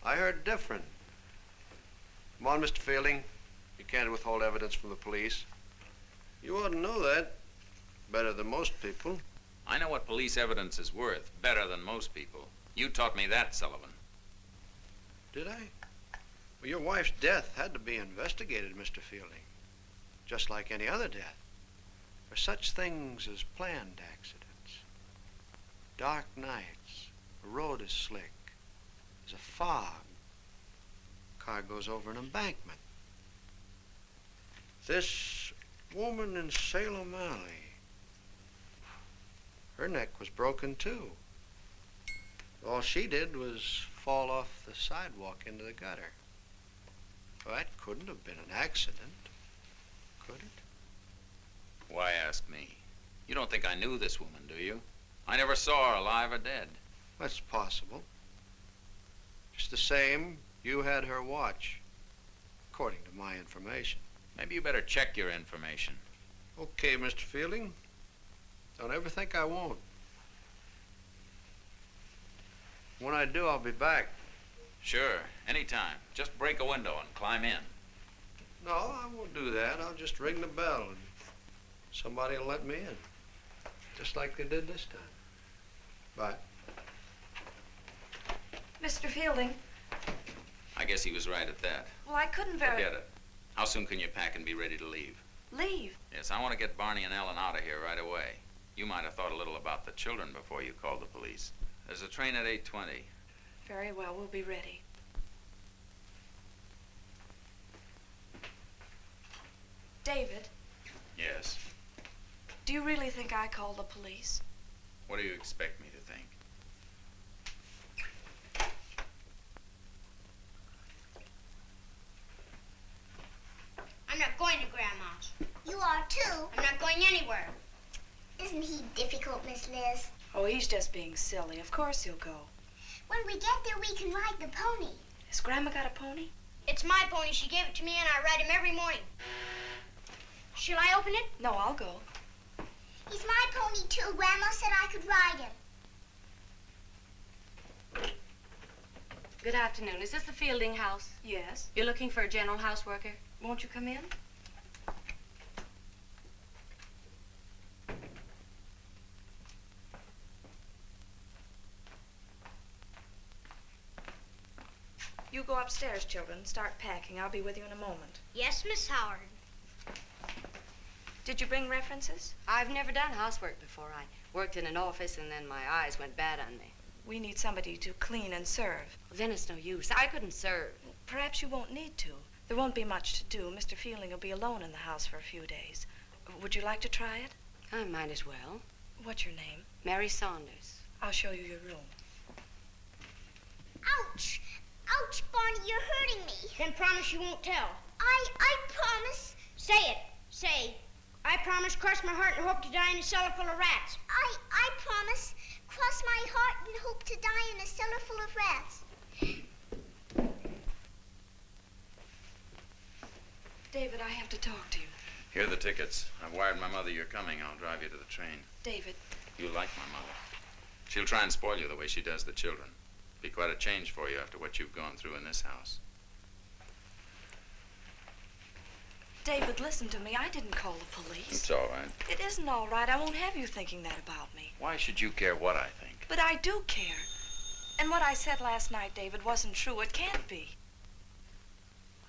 I heard different. Come on, Mr. Fielding. You can't withhold evidence from the police. You ought to know that better than most people. I know what police evidence is worth, better than most people. You taught me that, Sullivan. Did I? Well, your wife's death had to be investigated, Mr. Fielding. Just like any other death. For such things as planned accidents. Dark nights, the road is slick, there's a fog, car goes over an embankment. This woman in Salem Alley, her neck was broken too. All she did was fall off the sidewalk into the gutter. Well, that couldn't have been an accident, could it? Why ask me? You don't think I knew this woman, do you? I never saw her alive or dead. That's possible. Just the same, you had her watch, according to my information. Maybe you better check your information. Okay, Mr. Fielding. Don't ever think I won't. When I do, I'll be back. Sure, anytime. Just break a window and climb in. No, I won't do that. I'll just ring the bell and somebody will let me in. Just like they did this time. Bye. Mr. Fielding. I guess he was right at that. Well, I couldn't very... Forget it. How soon can you pack and be ready to leave? Leave? Yes, I want to get Barney and Ellen out of here right away. You might have thought a little about the children before you called the police. There's a train at 8:20. Very well, we'll be ready. David, Yes. do you really think I called the police? What do you expect me to think? I'm not going to Grandma's. You are too. I'm not going anywhere. Isn't he difficult, Miss Liz? Oh, he's just being silly. Of course he'll go. When we get there, we can ride the pony. Has Grandma got a pony? It's my pony. She gave it to me and I ride him every morning. Shall I open it? No, I'll go. He's my pony too. Grandma said I could ride him. Good afternoon. Is this the Fielding house? Yes. You're looking for a general houseworker? Won't you come in? You go upstairs, children. Start packing. I'll be with you in a moment. Yes, Miss Howard. Did you bring references? I've never done housework before. I worked in an office and then my eyes went bad on me. We need somebody to clean and serve. Well, then it's no use. I couldn't serve. Perhaps you won't need to. There won't be much to do. Mr. Fielding will be alone in the house for a few days. Would you like to try it? I might as well. What's your name? Mary Saunders. I'll show you your room. Ouch! Ouch, Barney, you're hurting me. Then promise you won't tell. I promise. Say it. Say, I promise, cross my heart and hope to die in a cellar full of rats. I promise. Cross my heart and hope to die in a cellar full of rats. David, I have to talk to you. Here are the tickets. I've wired my mother you're coming. I'll drive you to the train. David. You like my mother. She'll try and spoil you the way she does the children. Be quite a change for you after what you've gone through in this house. David, listen to me. I didn't call the police. It's all right. It isn't all right. I won't have you thinking that about me. Why should you care what I think? But I do care. And what I said last night, David, wasn't true. It can't be.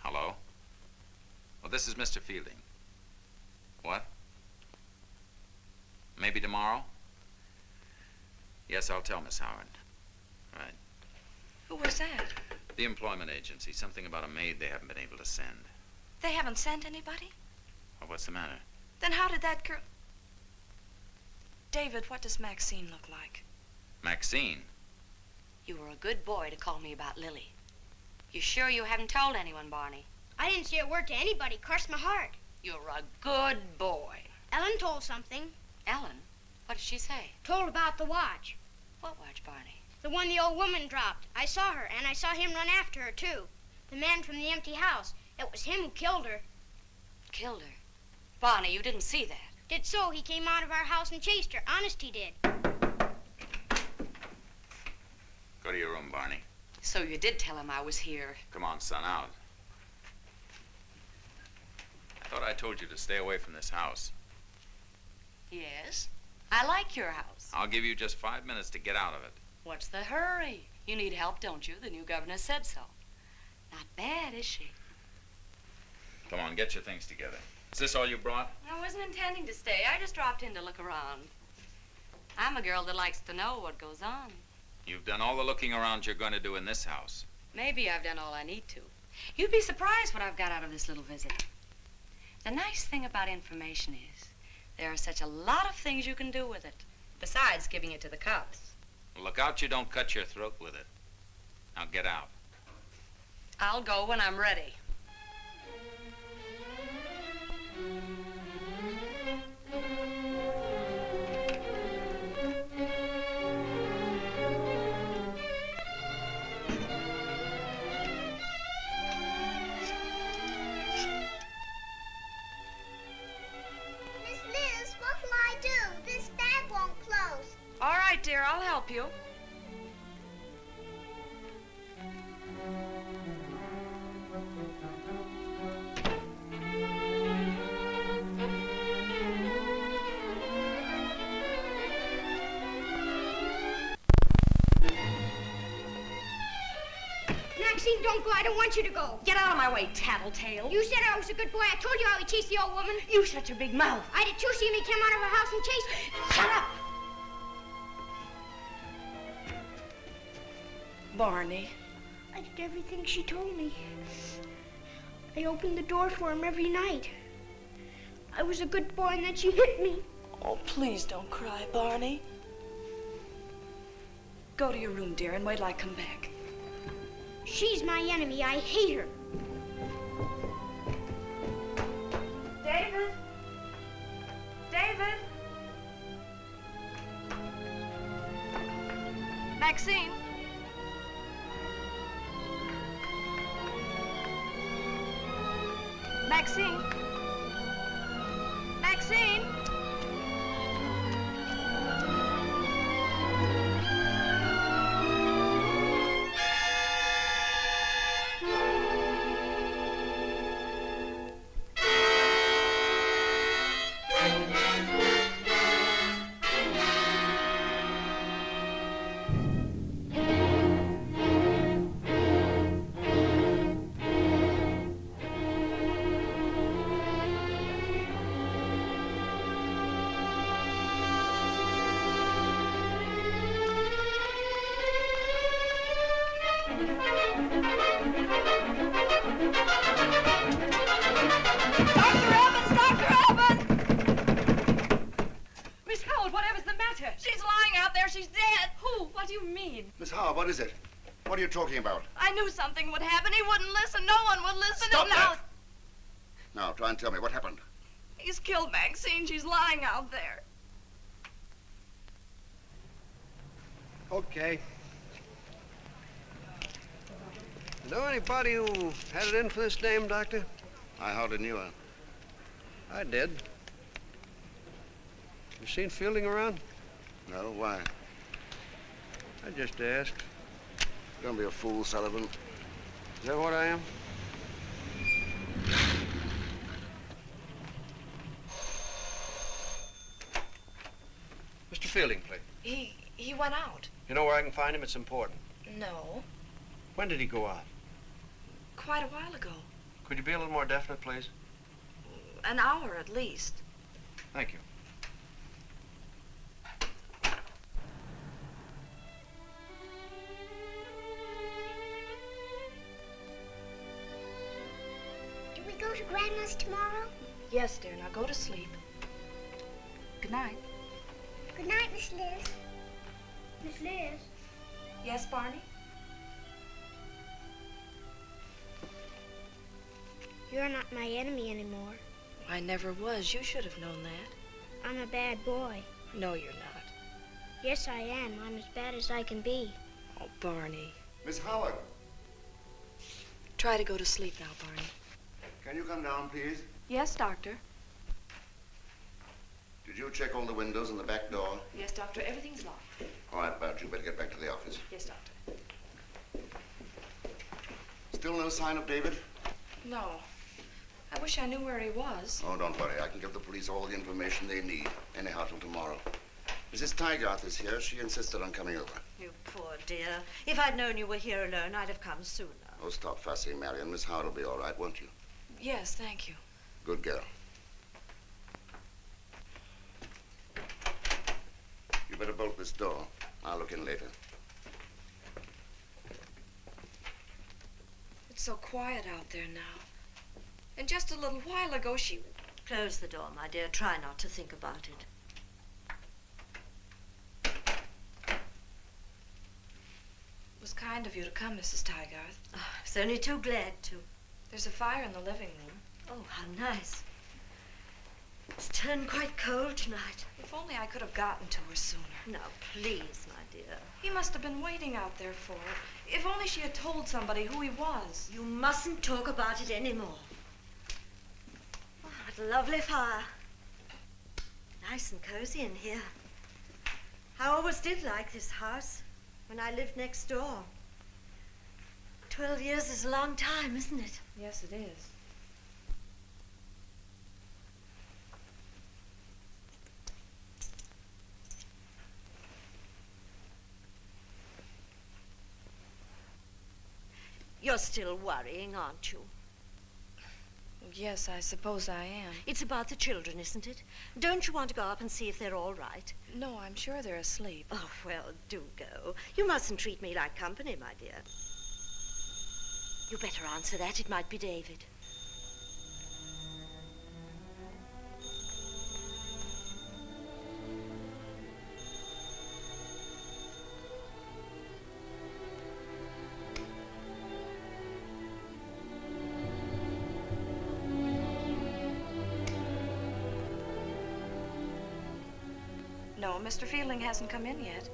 Hello? Well, this is Mr. Fielding. What? Maybe tomorrow? Yes, I'll tell Miss Howard. Right. Who was that? The employment agency. Something about a maid they haven't been able to send. They haven't sent anybody? Well, what's the matter? Then how did that girl... David, what does Maxine look like? Maxine? You were a good boy to call me about Lily. You sure you haven't told anyone, Barney? I didn't say a word to anybody. Cross my heart. You're a good boy. Ellen told something. Ellen? What did she say? Told about the watch. What watch, Barney? The one the old woman dropped. I saw her, and I saw him run after her, too. The man from the empty house. It was him who killed her. Killed her? Barney, you didn't see that. Did so. He came out of our house and chased her. Honest, he did. Go to your room, Barney. So you did tell him I was here. Come on, son, out. I thought I told you to stay away from this house. Yes, I like your house. I'll give you just 5 minutes to get out of it. What's the hurry? You need help, don't you? The new governess said so. Not bad, is she? Come on, get your things together. Is this all you brought? I wasn't intending to stay. I just dropped in to look around. I'm a girl that likes to know what goes on. You've done all the looking around you're going to do in this house. Maybe I've done all I need to. You'd be surprised what I've got out of this little visit. The nice thing about information is there are such a lot of things you can do with it, besides giving it to the cops. Look out you don't cut your throat with it. Now get out. I'll go when I'm ready. Miss Liz, what'll I do? This bag won't close. All right, dear, I'll help you. Maxine, don't go. I don't want you to go. Get out of my way, tattletale. You said I was a good boy. I told you how we chased the old woman. You shut your big mouth. I did too. See me come out of her house and chase her. Shut up. Barney. I did everything she told me. I opened the door for him every night. I was a good boy, and then she hit me. Oh, please don't cry, Barney. Go to your room, dear, and wait till I come back. She's my enemy. I hate her. David? David? Maxine? Maxine? Maxine? She's lying out there. She's dead. Who? What do you mean? Miss Howard, what is it? What are you talking about? I knew something would happen. He wouldn't listen. No one would listen. Stop and now that! Now, try and tell me what happened. he's killed Maxine. She's lying out there. Okay. Know anybody who had it in for this dame, Doctor? I hardly knew her. I did. You seen Fielding around? No, why? I just asked. Don't be a fool, Sullivan. Is that what I am? Mr. Fielding, please. He went out. You know where I can find him? It's important. No. When did he go out? Quite a while ago. Could you be a little more definite, please? An hour at least. Thank you. Do we go to Grandma's tomorrow? Yes, dear. Now go to sleep. Good night. Good night, Miss Liz. Miss Liz. Yes, Barney? You're not my enemy anymore. I never was. You should have known that. I'm a bad boy. No, you're not. Yes, I am. I'm as bad as I can be. Oh, Barney. Miss Howard, Try to go to sleep now, Barney. can you come down, please? Yes, Doctor. Did you check all the windows and the back door? Yes, Doctor. Everything's locked. All right, Bud, you better get back to the office. Yes, Doctor. Still no sign of David? No. I wish I knew where he was. Oh, don't worry. I can give the police all the information they need. Anyhow, till tomorrow. Mrs. Tygarth is here. She insisted on coming over. You poor dear. If I'd known you were here alone, I'd have come sooner. Oh, stop fussing, Marion. Miss Howard will be all right, won't you? Yes, thank you. Good girl. You better bolt this door. I'll look in later. It's so quiet out there now. And just a little while ago, she... Close the door, my dear. Try not to think about it. It was kind of you to come, Mrs. Tygarth. Oh, I was only too glad to. There's a fire in the living room. Oh, how nice. It's turned quite cold tonight. If only I could have gotten to her sooner. Now, please, my dear. He must have been waiting out there for her. If only she had told somebody who he was. You mustn't talk about it anymore. Oh, what a lovely fire. Nice and cozy in here. I always did like this house when I lived next door. 12 years is a long time, isn't it? Yes, it is. You're still worrying, aren't you? Yes, I suppose I am. It's about the children, isn't it? Don't you want to go up and see if they're all right? No, I'm sure they're asleep. Oh, well, do go. You mustn't treat me like company, my dear. You better answer that. It might be David. No, Mr. Fielding hasn't come in yet.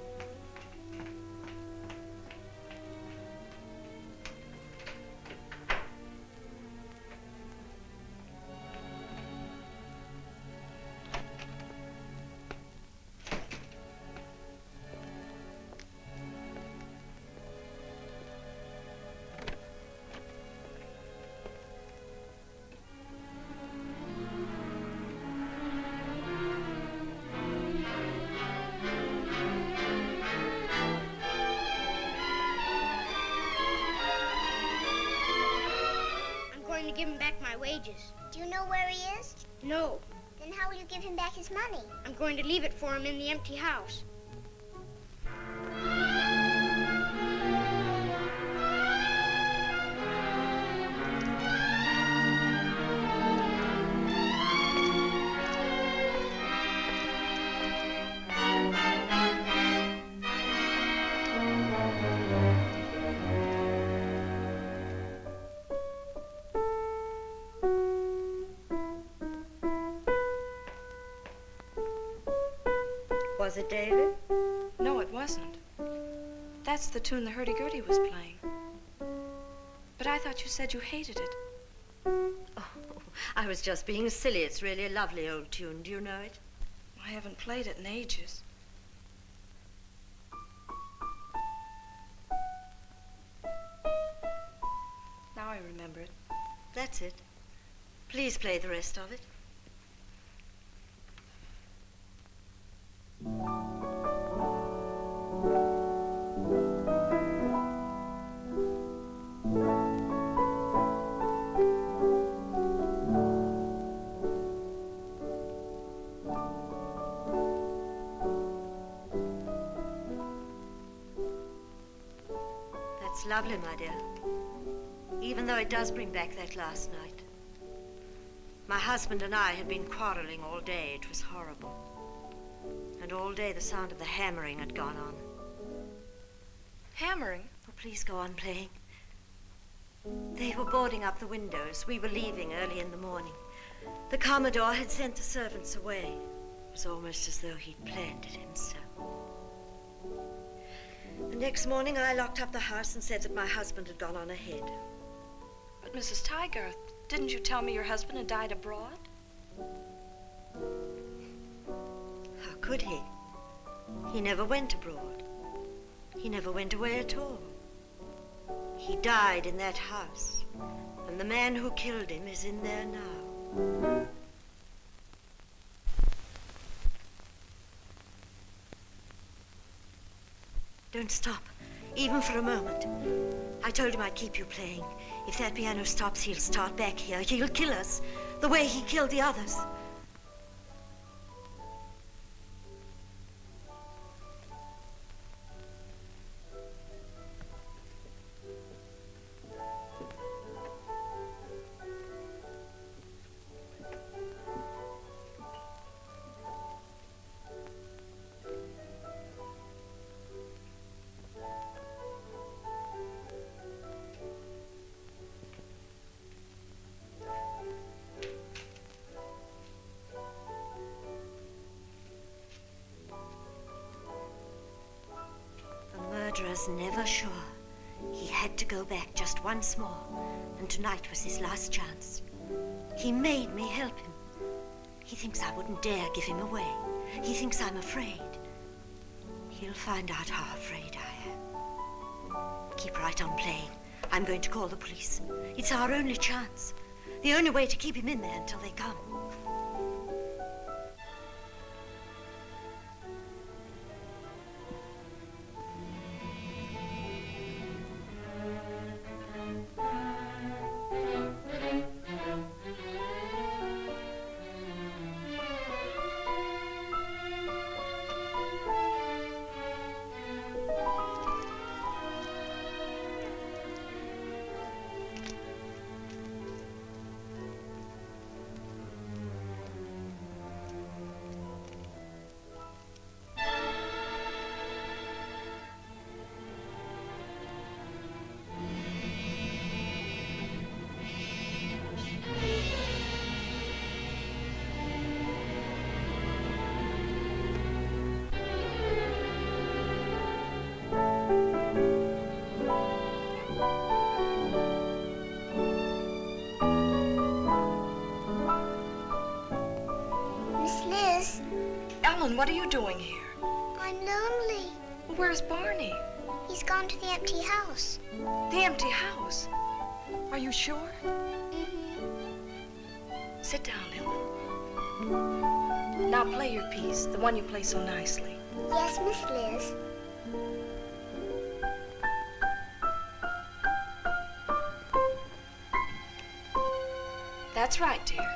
Give him back my wages. Do you know where he is? No. Then how will you give him back his money? I'm going to leave it for him in the empty house. Was it David? No, it wasn't. That's the tune the hurdy-gurdy was playing. But I thought you said you hated it. Oh, I was just being silly. It's really a lovely old tune. Do you know it? I haven't played it in ages. Now I remember it. That's it. Please play the rest of it. That's lovely, my dear. Even though it does bring back that last night. My husband and I had been quarreling all day. It was horrible. And all day the sound of the hammering had gone on. Hammering? Oh, please go on playing. They were boarding up the windows. We were leaving early in the morning. The Commodore had sent the servants away. It was almost as though he'd planned it himself. The next morning, I locked up the house and said that my husband had gone on ahead. But Mrs. Tygarth, didn't you tell me your husband had died abroad? How could he? He never went abroad. He never went away at all. He died in that house, and the man who killed him is in there now. Don't stop, even for a moment. I told him I'd keep you playing. If that piano stops, he'll start back here. He'll kill us, the way he killed the others. Was never sure. He had to go back just once more, and tonight was his last chance. He made me help him. He thinks I wouldn't dare give him away. He thinks I'm afraid. He'll find out how afraid I am. Keep right on playing. I'm going to call the police. It's our only chance. The only way to keep him in there until they come. What are you doing here? I'm lonely. Where's Barney? He's gone to the empty house. The empty house? Are you sure? Mm-hmm. Sit down, Ellen. Now play your piece, the one you play so nicely. Yes, Miss Liz. That's right, dear.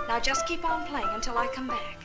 Now just keep on playing until I come back.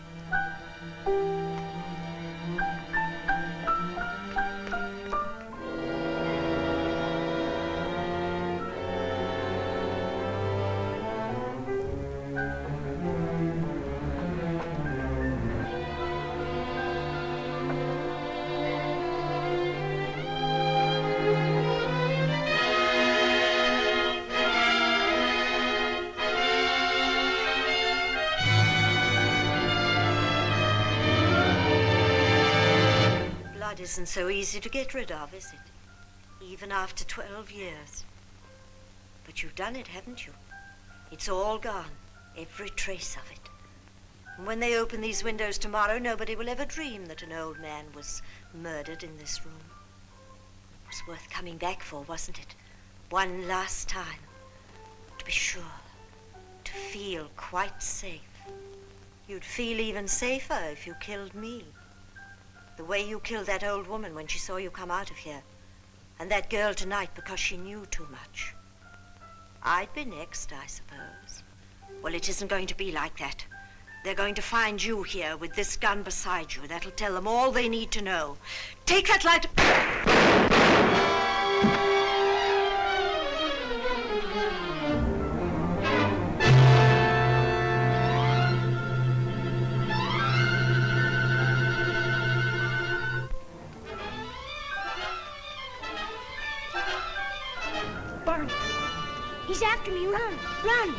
Blood isn't so easy to get rid of, is it? Even after 12 years. But you've done it, haven't you? It's all gone, every trace of it. And when they open these windows tomorrow, nobody will ever dream that an old man was murdered in this room. It was worth coming back for, wasn't it? One last time. To be sure. To feel quite safe. You'd feel even safer if you killed me. The way you killed that old woman when she saw you come out of here. And that girl tonight because she knew too much. I'd be next, I suppose. Well, it isn't going to be like that. They're going to find you here with this gun beside you. That'll tell them all they need to know. Take that light. Barney, he's after me. Run, run.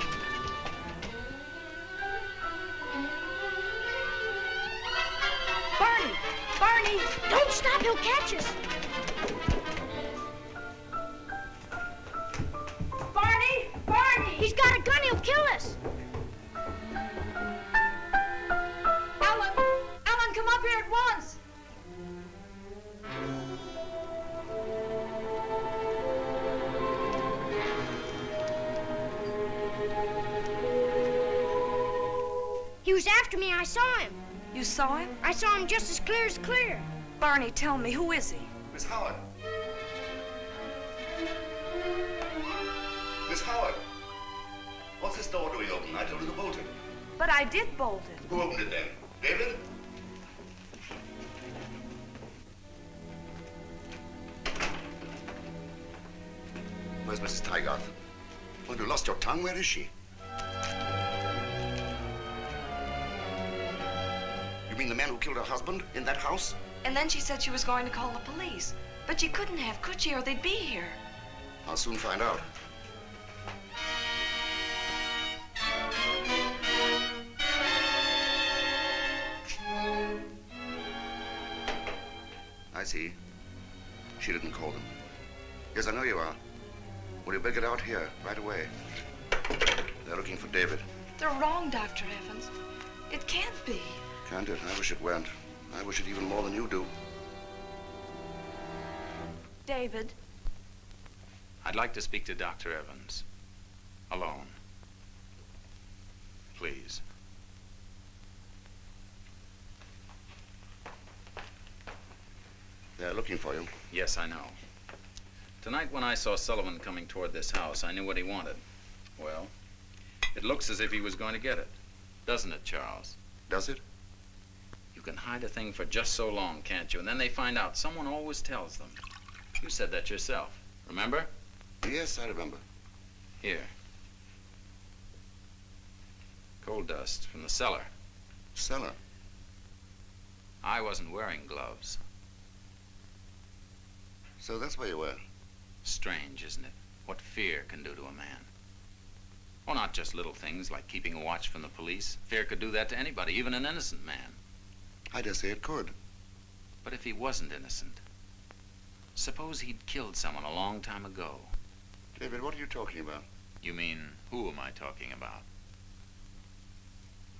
Barney, Barney, don't stop. He'll catch us. Barney, Barney. He's got a gun. He'll kill us. Ellen, Ellen, come up here at once. He was after me. I saw him. You saw him? I saw him just as clear as clear. Barney, tell me, who is he? Miss Howard. Miss Howard. What's this door doing open? I told you to bolt it. But I did bolt it. Who opened it then? David? Where's Mrs. Tygarth? Well, you lost your tongue. Where is she? You mean the man who killed her husband in that house? And then she said she was going to call the police. But she couldn't have, could she, or they'd be here. I'll soon find out. I see. She didn't call them. Yes, I know you are. Well, you better get out here right away. They're looking for David. They're wrong, Dr. Evans. It can't be. Can't it? I wish it weren't. I wish it even more than you do. David. I'd like to speak to Dr. Evans. Alone. Please. They're looking for you. Yes, I know. Tonight when I saw Sullivan coming toward this house, I knew what he wanted. Well, it looks as if he was going to get it. Doesn't it, Charles? Does it? You can hide a thing for just so long, can't you? And then they find out. Someone always tells them. You said that yourself. Remember? Yes, I remember. Here. Coal dust from the cellar. Cellar? I wasn't wearing gloves. So that's where you were? Strange, isn't it? What fear can do to a man. Oh, not just little things like keeping a watch from the police. Fear could do that to anybody, even an innocent man. I dare say it could. But if he wasn't innocent, suppose he'd killed someone a long time ago. David, what are you talking about? You mean, who am I talking about?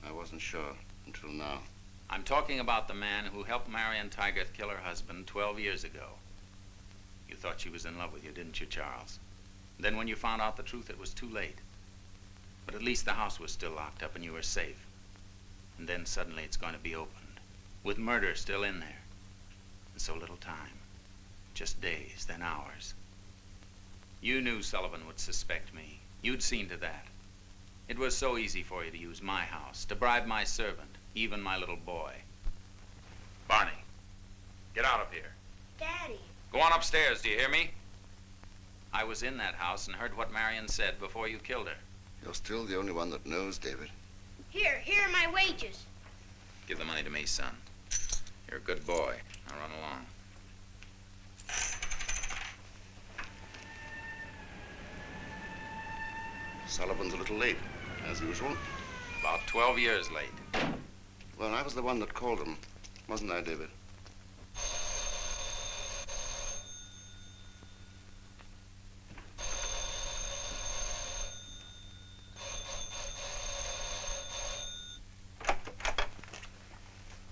I wasn't sure until now. I'm talking about the man who helped Marion Tygarth kill her husband 12 years ago. You thought she was in love with you, didn't you, Charles? Then when you found out the truth, it was too late. But at least the house was still locked up and you were safe. And then suddenly it's going to be opened, with murder still in there. And so little time. Just days, then hours. You knew Sullivan would suspect me. You'd seen to that. It was so easy for you to use my house, to bribe my servant, even my little boy. Barney, get out of here. Daddy. Go on upstairs, do you hear me? I was in that house and heard what Marion said before you killed her. You're still the only one that knows, David. Here are my wages. Give the money to me, son. You're a good boy. Now run along. Sullivan's a little late, as usual. About 12 years late. Well, I was the one that called him, wasn't I, David?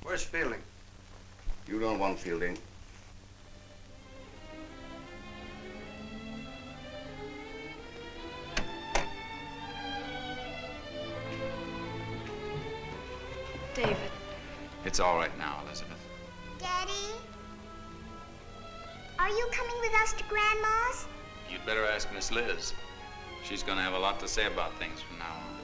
Where's Fielding? You don't want Fielding. David. It's all right now, Elizabeth. Daddy? Are you coming with us to Grandma's? You'd better ask Miss Liz. She's going to have a lot to say about things from now on.